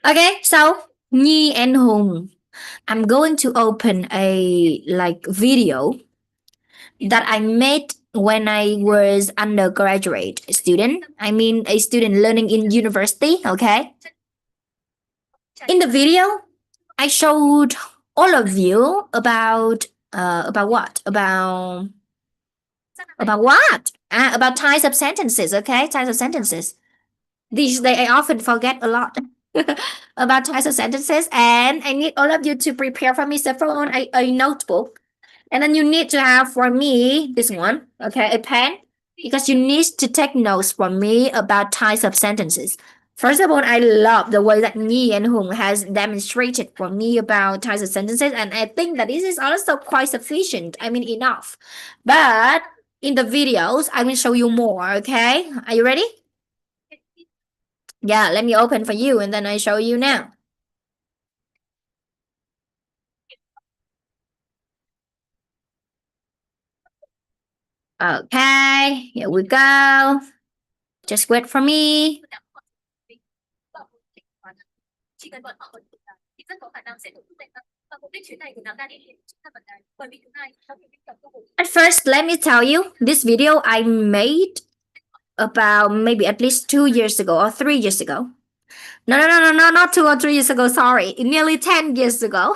Okay, so Nhi and Hùng, I'm going to open a video that I made when I was undergraduate student. I mean a student learning in university, okay? In the video, I showed all of you about what? About what? About types of sentences, okay? Types of sentences. These days I often forget a lot about types of sentences, and I need all of you to prepare for me several on a notebook. And then you need to have for me this one, okay, a pen, because you need to take notes for me about types of sentences. First of all, I love the way that Nhi and Hùng has demonstrated for me about types of sentences, and I think that this is also quite sufficient. I mean, enough. But in the videos, I will show you more. Okay, are you ready? Yeah, let me open for you, and then I show you now. Okay, here we go. Just wait for me. At first, let me tell you, this video I made about maybe at least 2 years ago or 3 years ago. No, not 2 or 3 years ago. Sorry, nearly 10 years ago.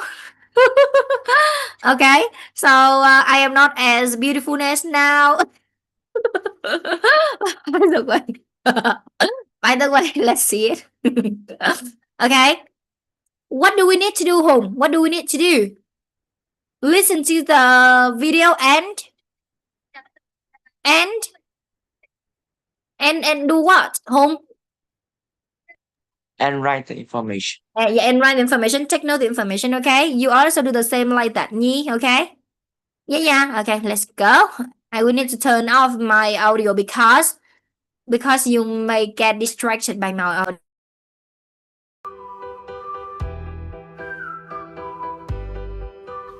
Okay, so I am not as beautiful as now. By the way, let's see it. Okay, what do we need to do, Hùng? What do we need to do? Listen to the video and do what, Hùng? And write the information. Yeah, and write information. Take note the information. Okay, you also do the same like that, Nhi. Okay. Yeah. Okay, let's go. I will need to turn off my audio because you may get distracted by my audio.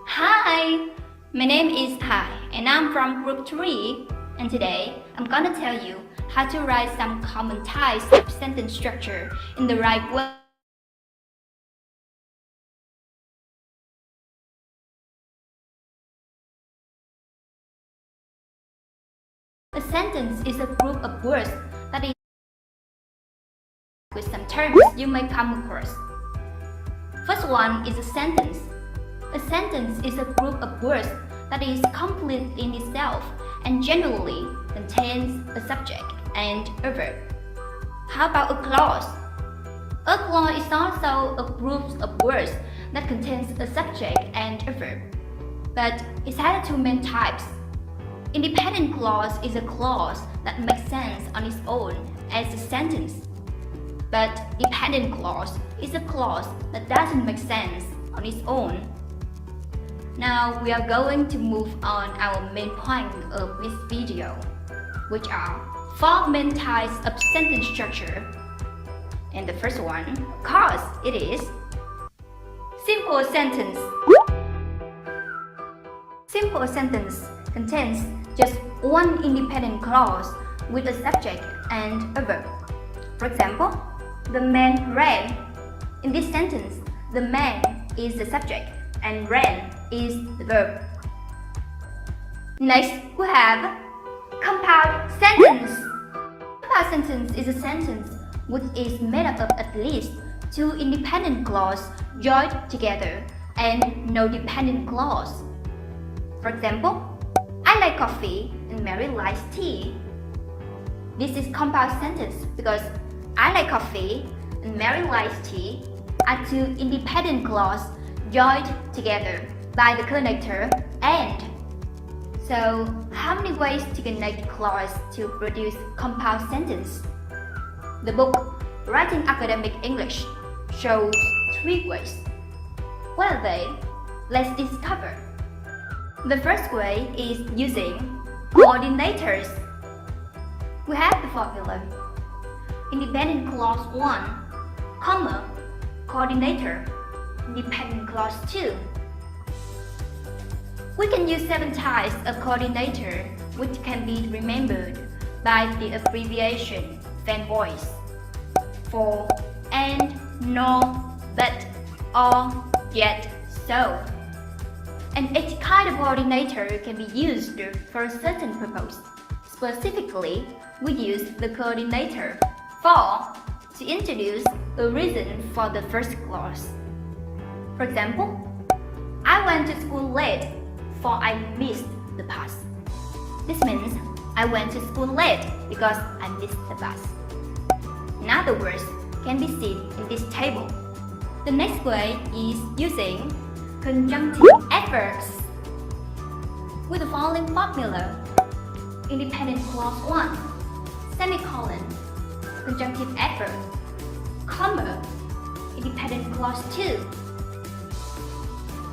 Hi, my name is Thai and I'm from group 3, and today I'm gonna tell you how to write some common types of sentence structure in the right way. A sentence is a group of words that is with some terms you may come across. First one is a sentence. A sentence is a group of words that is complete in itself and generally contains a subject and a verb. How about a clause? A clause is also a group of words that contains a subject and a verb, but it has two main types. Independent clause is a clause that makes sense on its own as a sentence, but dependent clause is a clause that doesn't make sense on its own. Now we are going to move on our main point of this video, which are 4 main types of sentence structure. And the first one, of course, it is simple sentence. Simple sentence contains just one independent clause with a subject and a verb. For example, the man ran. In this sentence, the man is the subject and ran is the verb. Next, we have compound sentence. Compound sentence is a sentence which is made up of at least two independent clauses joined together and no dependent clause. For example, I like coffee and Mary likes tea. This is compound sentence because I like coffee and Mary likes tea are two independent clauses joined together by the connector and. So, how many ways to connect clauses to produce compound sentence? The book Writing Academic English shows 3 ways. What are they? Let's discover. The first way is using coordinators. We have the formula. Independent clause 1, comma, coordinator, independent clause 2. We can use 7 types of coordinator which can be remembered by the abbreviation fan voice. For, and, no, but, or, yet, so. And each kind of coordinator can be used for a certain purpose. Specifically, we use the coordinator for to introduce a reason for the first clause. For example, I went to school late for I missed the bus. This means I went to school late because I missed the bus. In other words, can be seen in this table. The next way is using conjunctive adverbs with the following formula. Independent clause 1, semicolon, conjunctive adverb, comma, independent clause 2.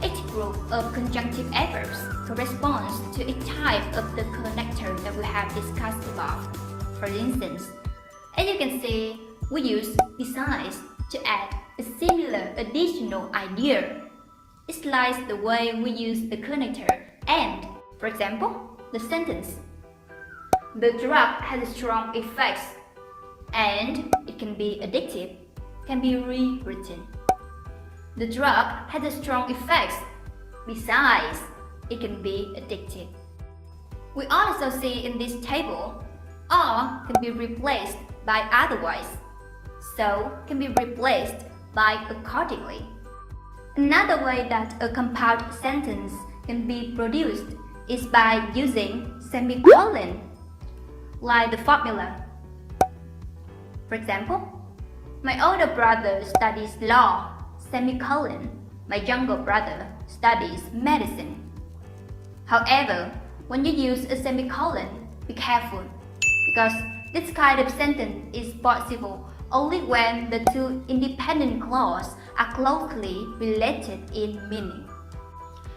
Each group of conjunctive adverbs corresponds to a type of the connector that we have discussed above. For instance, as you can see, we use besides to add a similar additional idea. It's like the way we use the connector and. For example, the sentence. The drug has strong effects and it can be addictive, can be rewritten. The drug has a strong effects. Besides, it can be addictive. We also see in this table, or can be replaced by otherwise, so can be replaced by accordingly. Another way that a compound sentence can be produced is by using semicolon, like the formula. For example, my older brother studies law, semicolon, my younger brother studies medicine. However, when you use a semicolon, be careful, because this kind of sentence is possible only when the two independent clauses are closely related in meaning.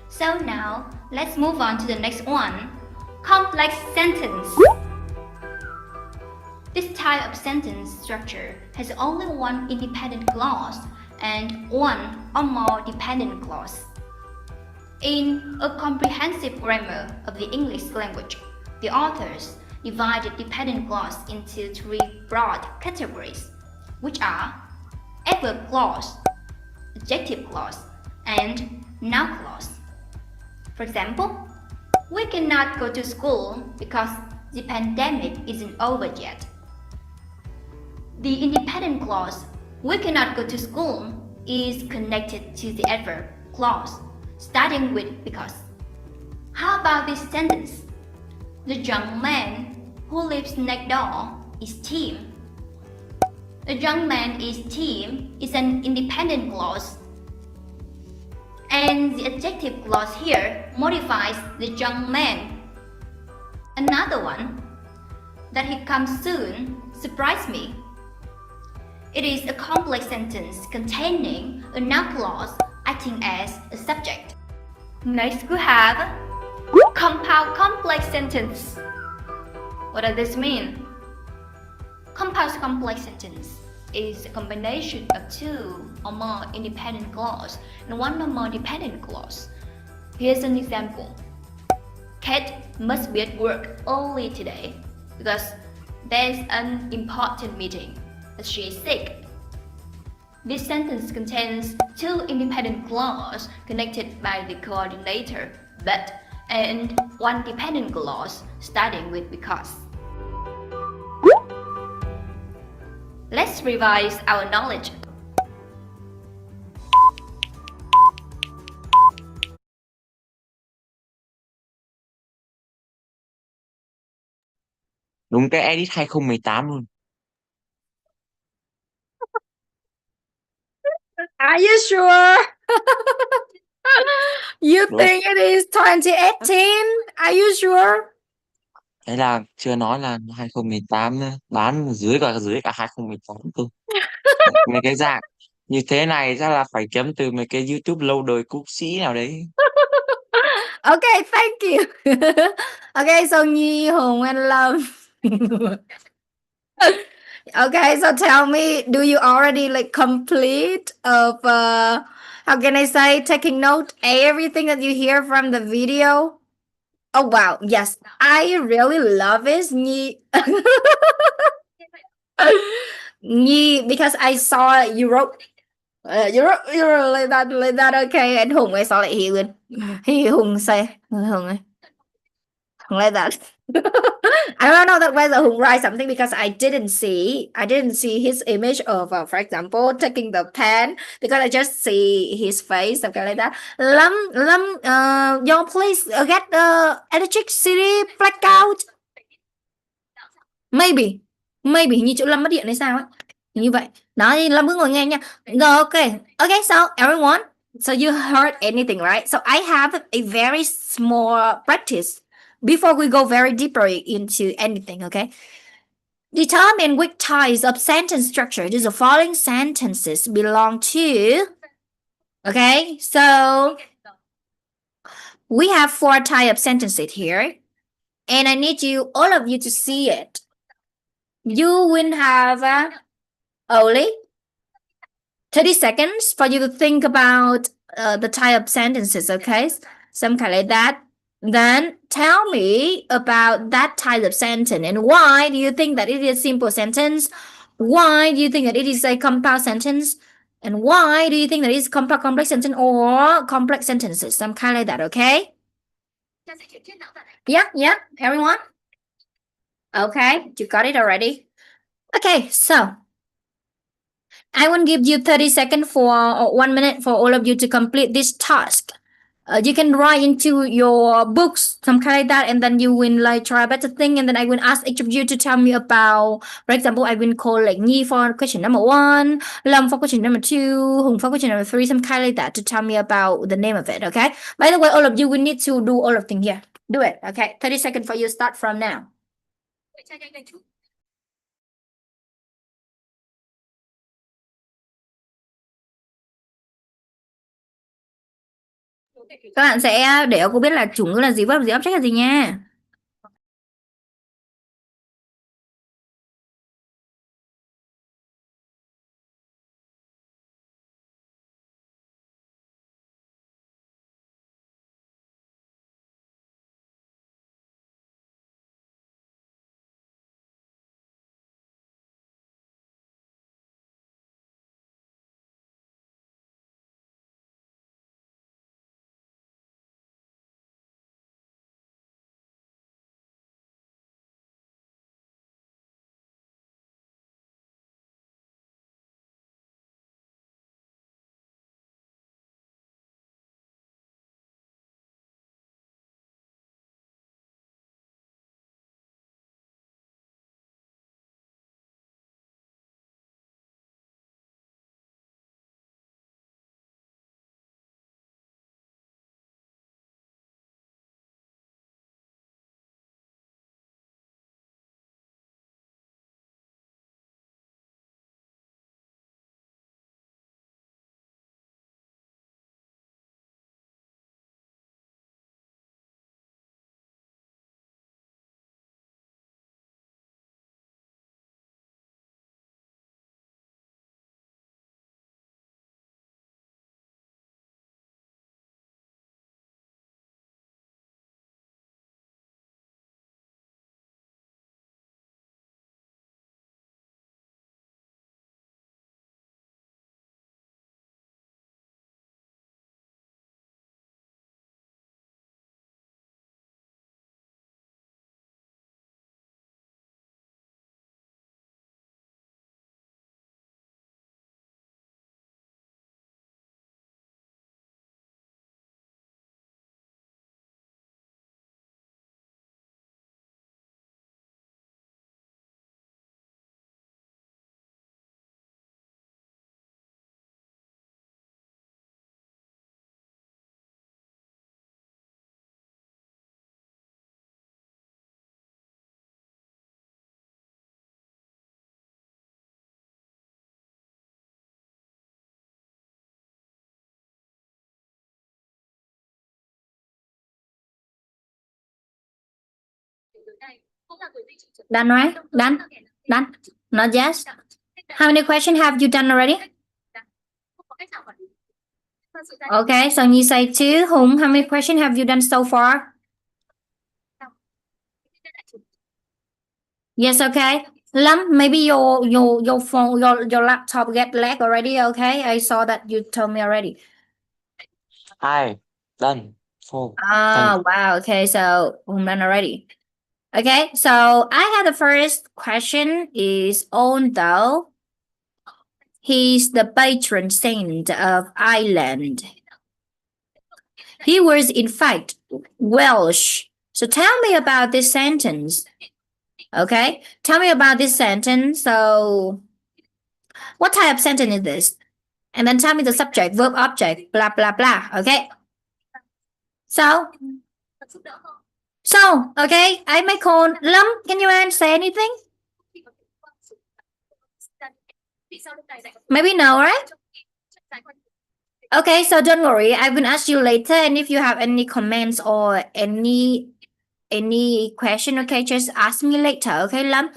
So now, let's move on to the next one, complex sentence. This type of sentence structure has only one independent clause and one or more dependent clause. In A Comprehensive Grammar of the English Language, the authors divided dependent clause into 3 broad categories, which are adverb clause, adjective clause, and noun clause. For example, we cannot go to school because the pandemic isn't over yet. The independent clause, we cannot go to school, is connected to the adverb clause, starting with because. How about this sentence? The young man who lives next door is Tim. The young man is Tim is an independent clause. And the adjective clause here modifies the young man. Another one, that he comes soon, surprised me. It is a complex sentence containing a noun clause acting as a subject. Next we have compound complex sentence. What does this mean? Compound complex sentence is a combination of 2 or more independent clauses and 1 or more dependent clause. Here's an example. Kate must be at work early today because there's an important meeting, but she is sick. This sentence contains two independent clauses connected by the coordinator, but, and one dependent clause starting with because. Let's revise our knowledge. Đúng cái edit 2018 luôn. Are you sure? You Đúng. think it is 2018? Are you sure? Thế là chưa nói là 2018 nữa. Bán dưới cả 2018 cơ. Mấy cái dạng như thế này chắc là phải kiếm từ mấy cái YouTube lâu đời cũ sĩ nào đấy. Okay, thank you. Okay, so Nhi, Hùng, and Lâm. Okay, so tell me, do you already like complete of how can I say, taking note everything that you hear from the video? Oh wow, yes, I really love it, Nhi. Nhi, because I saw you wrote. You wrote like that, okay. And Hùng, I saw like Hùng say Hùng like that. I don't know that whether Hùng write something because I didn't see his image of, for example, taking the pen, because I just see his face, something like that. Lâm, y'all please get the electricity blackout. Maybe hình như chỗ Lâm mất điện hay sao ấy, như vậy. Đó, thì Lâm cứ ngồi nghe nha. Rồi, okay, so everyone, so you heard anything, right? So I have a very small practice before we go very deeper into anything, okay? Determine which types of sentence structure do the following sentences belong to. Okay, so we have 4 types of sentences here, and I need all of you to see it. You will have only 30 seconds for you to think about the type of sentences, okay? Some kind like that. Then tell me about that type of sentence and why do you think that it is a simple sentence? Why do you think that it is a compound sentence? And why do you think that it is compound complex sentence or complex sentences? Some kind like that, okay? Yeah, everyone? Okay, you got it already? Okay, so I will give you 30 seconds or 1 minute for all of you to complete this task. You can write into your books, some kind like that, and then you will like try a better thing, and then I will ask each of you to tell me about, for example, I will call like Nhi for question number 1, Lam for question number 2, Hùng for question number 3, some kind like that, to tell me about the name of it, okay? By the way, all of you will need to do all of things here. Do it, okay? 30 seconds for you, start from now. Các bạn sẽ để cô biết là chủ ngữ là gì, verb gì, object là gì nha. Done, right? Done? Done? Not yes? How many questions have you done already? Okay, so you say two. Hùng, how many questions have you done so far? Yes, okay. Lâm, maybe your phone, your laptop get lag already, okay? I saw that you told me already. Hai, done. Four. Oh, wow. Okay, so Hùng done already. Okay, so I had the first question is although he's the patron saint of Ireland, he was in fact Welsh. So tell me about this sentence. Okay, tell me about this sentence. So what type of sentence is this? And then tell me the subject, verb, object, blah, blah, blah. Okay. So, okay, I may call Lâm. Can you say anything? Maybe no, right? Okay, so don't worry. I will ask you later. And if you have any comments or any question, okay, just ask me later. Okay, Lâm.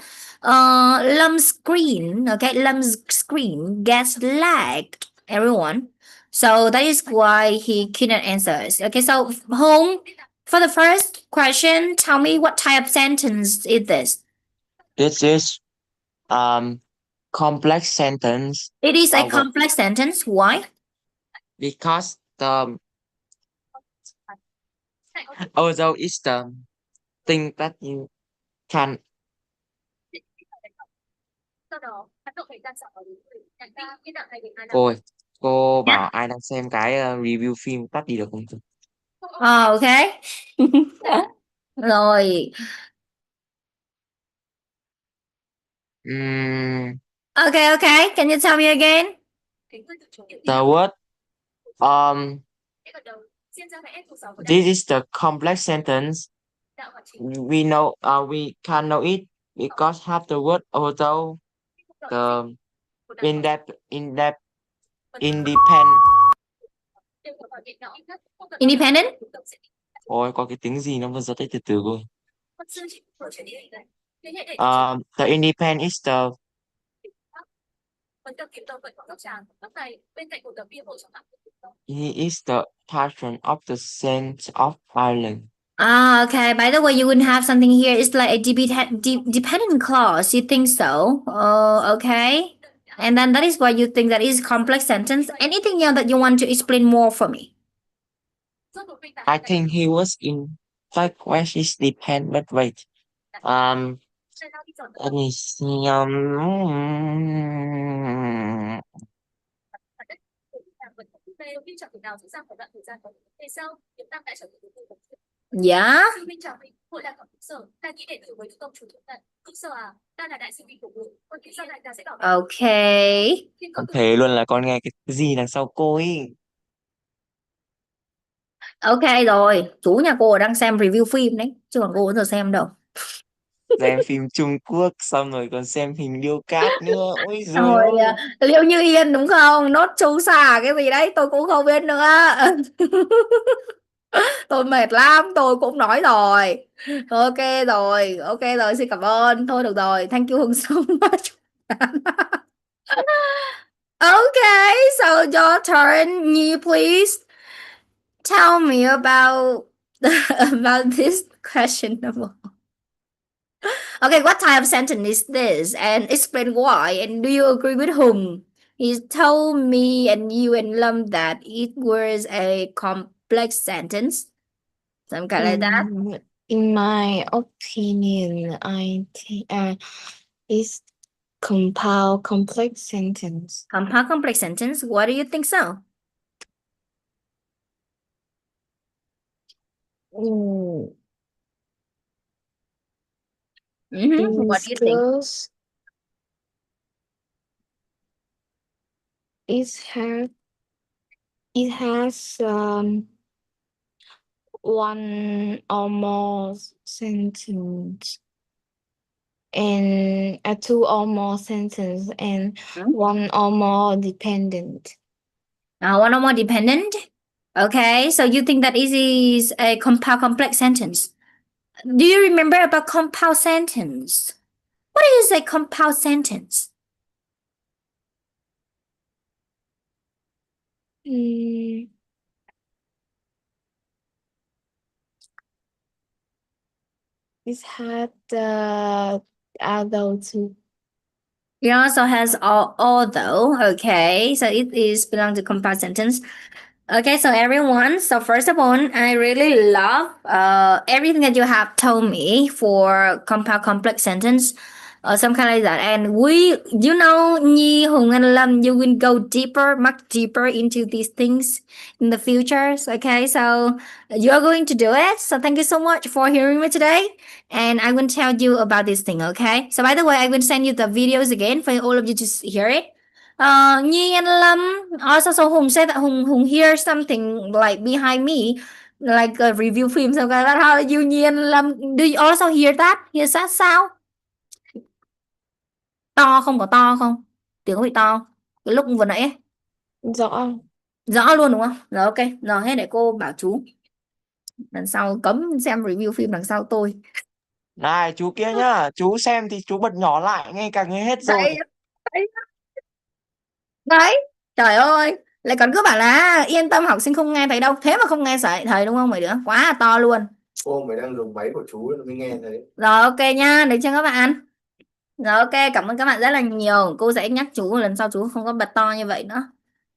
Lâm Lâm screen gets lagged, everyone. So that is why he couldn't answer. Okay, so Hùng, for the first question, tell me what type of sentence is this? This is complex sentence It is a Well, complex sentence. Why? because the although it's the thing that you can cô bảo ai đang xem cái review phim tắt đi được không? Okay. Rồi. Okay. Can you tell me again? The word this is the complex sentence. We know we can know it because have the word although the independent Independent? Ôi có cái tiếng gì nó vừa giật đấy từ từ cô. The independent is the he is the patron of the saints of Ireland. Okay. By the way, you wouldn't have something here. It's like a dependent clause. You think so? Oh, okay. And then that is why you think that is complex sentence. Anything else that you want to explain more for me? I think he was in fact question is depend, but wait. Let me see. Yeah. Okay. Con thề luôn là con nghe cái gì đằng sau cô ấy. Ok rồi, chú nhà cô đang xem review phim đấy, chứ còn cô có giờ xem đâu. Xem phim Trung Quốc xong rồi còn xem hình điêu cát nữa. Ôi giời Rồi ơi. Liễu Như Yên đúng không? Nốt chú xà cái gì đấy tôi cũng không biết nữa. Tôi mệt lắm, tôi cũng nói rồi. Ok rồi, xin cảm ơn. Thôi được rồi, thank you Hùng so much. Okay, so your turn. You please tell me about this question number. Okay, what type of sentence is this? And explain why. And do you agree with Hùng? He told me and you and Lâm that it was a complex sentence. Some kind like that. In my opinion, I think it's compound complex sentence. Compound complex sentence. Why do you think so? What do you think? Because it has one or more sentence and two or more sentence and one or more dependent. One or more dependent. Okay, so you think that it is a compound complex sentence? Do you remember about compound sentence? What is a compound sentence? Mm, it had although too. It also has although. Okay, so it is belong to compound sentence. Okay, so everyone, so first of all, I really love everything that you have told me for compound complex sentence or some kind like that. And Nhi, Hùng, and Lâm, you will go deeper, much deeper into these things in the futures. Okay, so you're going to do it. So thank you so much for hearing me today. And I will tell you about this thing, okay? So by the way, I will send you the videos again for all of you to hear it. Nhi and Lâm, also so Hùng said that Hùng hear something like behind me, like a review film, something like that. How you, Nhi and Lâm, do you also hear that? Hear that sound? To không, có to không? Tiếng có bị to không? Cái lúc vừa nãy ấy. Rõ. Rõ luôn đúng không? Rồi ok, rồi hết để cô bảo chú. Lần sau cấm xem review phim đằng sau tôi. Này chú kia nhá, chú xem thì chú bật nhỏ lại nghe cả nghe hết rồi. Đấy, đấy, đấy. Trời ơi, lại còn cứ bảo là yên tâm học sinh không nghe thầy đâu. Thế mà không nghe thầy đúng không mấy đứa? Quá là to luôn. Cô mới đang dùng máy của chú nó mới nghe thấy. Rồi ok nha, được chưa các bạn? Rồi ok, cảm ơn các bạn rất là nhiều. Cô sẽ nhắc chú lần sau chú không có bật to như vậy nữa.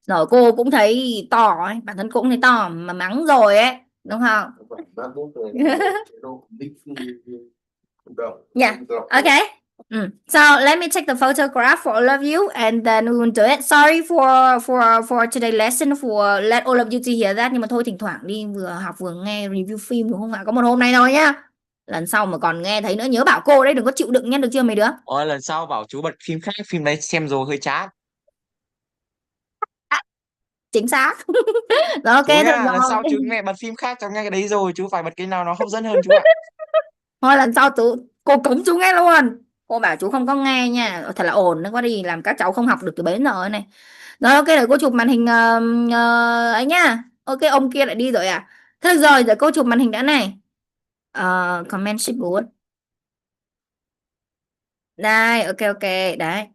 Rồi cô cũng thấy to ấy, bản thân cô cũng thấy to mà mắng rồi ấy, đúng không? MacBook này chế độ mix đồng. Yeah. Okay. So let me take the photograph for all of you, and then we will do it. Sorry for today lesson for let all of you to hear that. Nhưng mà thôi, thỉnh thoảng đi vừa học vừa nghe review phim đúng không ạ? Có một hôm nay thôi nhá. Lần sau mà còn nghe thấy nữa nhớ bảo cô đấy, đừng có chịu đựng nha, được chưa mấy đứa? Ôi lần sau bảo chú bật phim khác, phim đấy xem rồi hơi chán. Chính xác. Rồi ok Chú thôi nha, lần rồi. sau chú mẹ bật phim khác cháu nghe cái đấy rồi, chú phải bật cái nào nó hấp dẫn hơn chú ạ. Thôi lần sau cô cấm chú nghe luôn. Cô bảo chú không có nghe nha. Thật là ồn nó quá đi, làm các cháu không học được từ bấy giờ này. Rồi ok, để cô chụp màn hình ấy nhá. Ok, ông kia lại đi rồi à? Thế rồi, để cô chụp màn hình đã này. Comment shipboard. Đây, ok, đấy.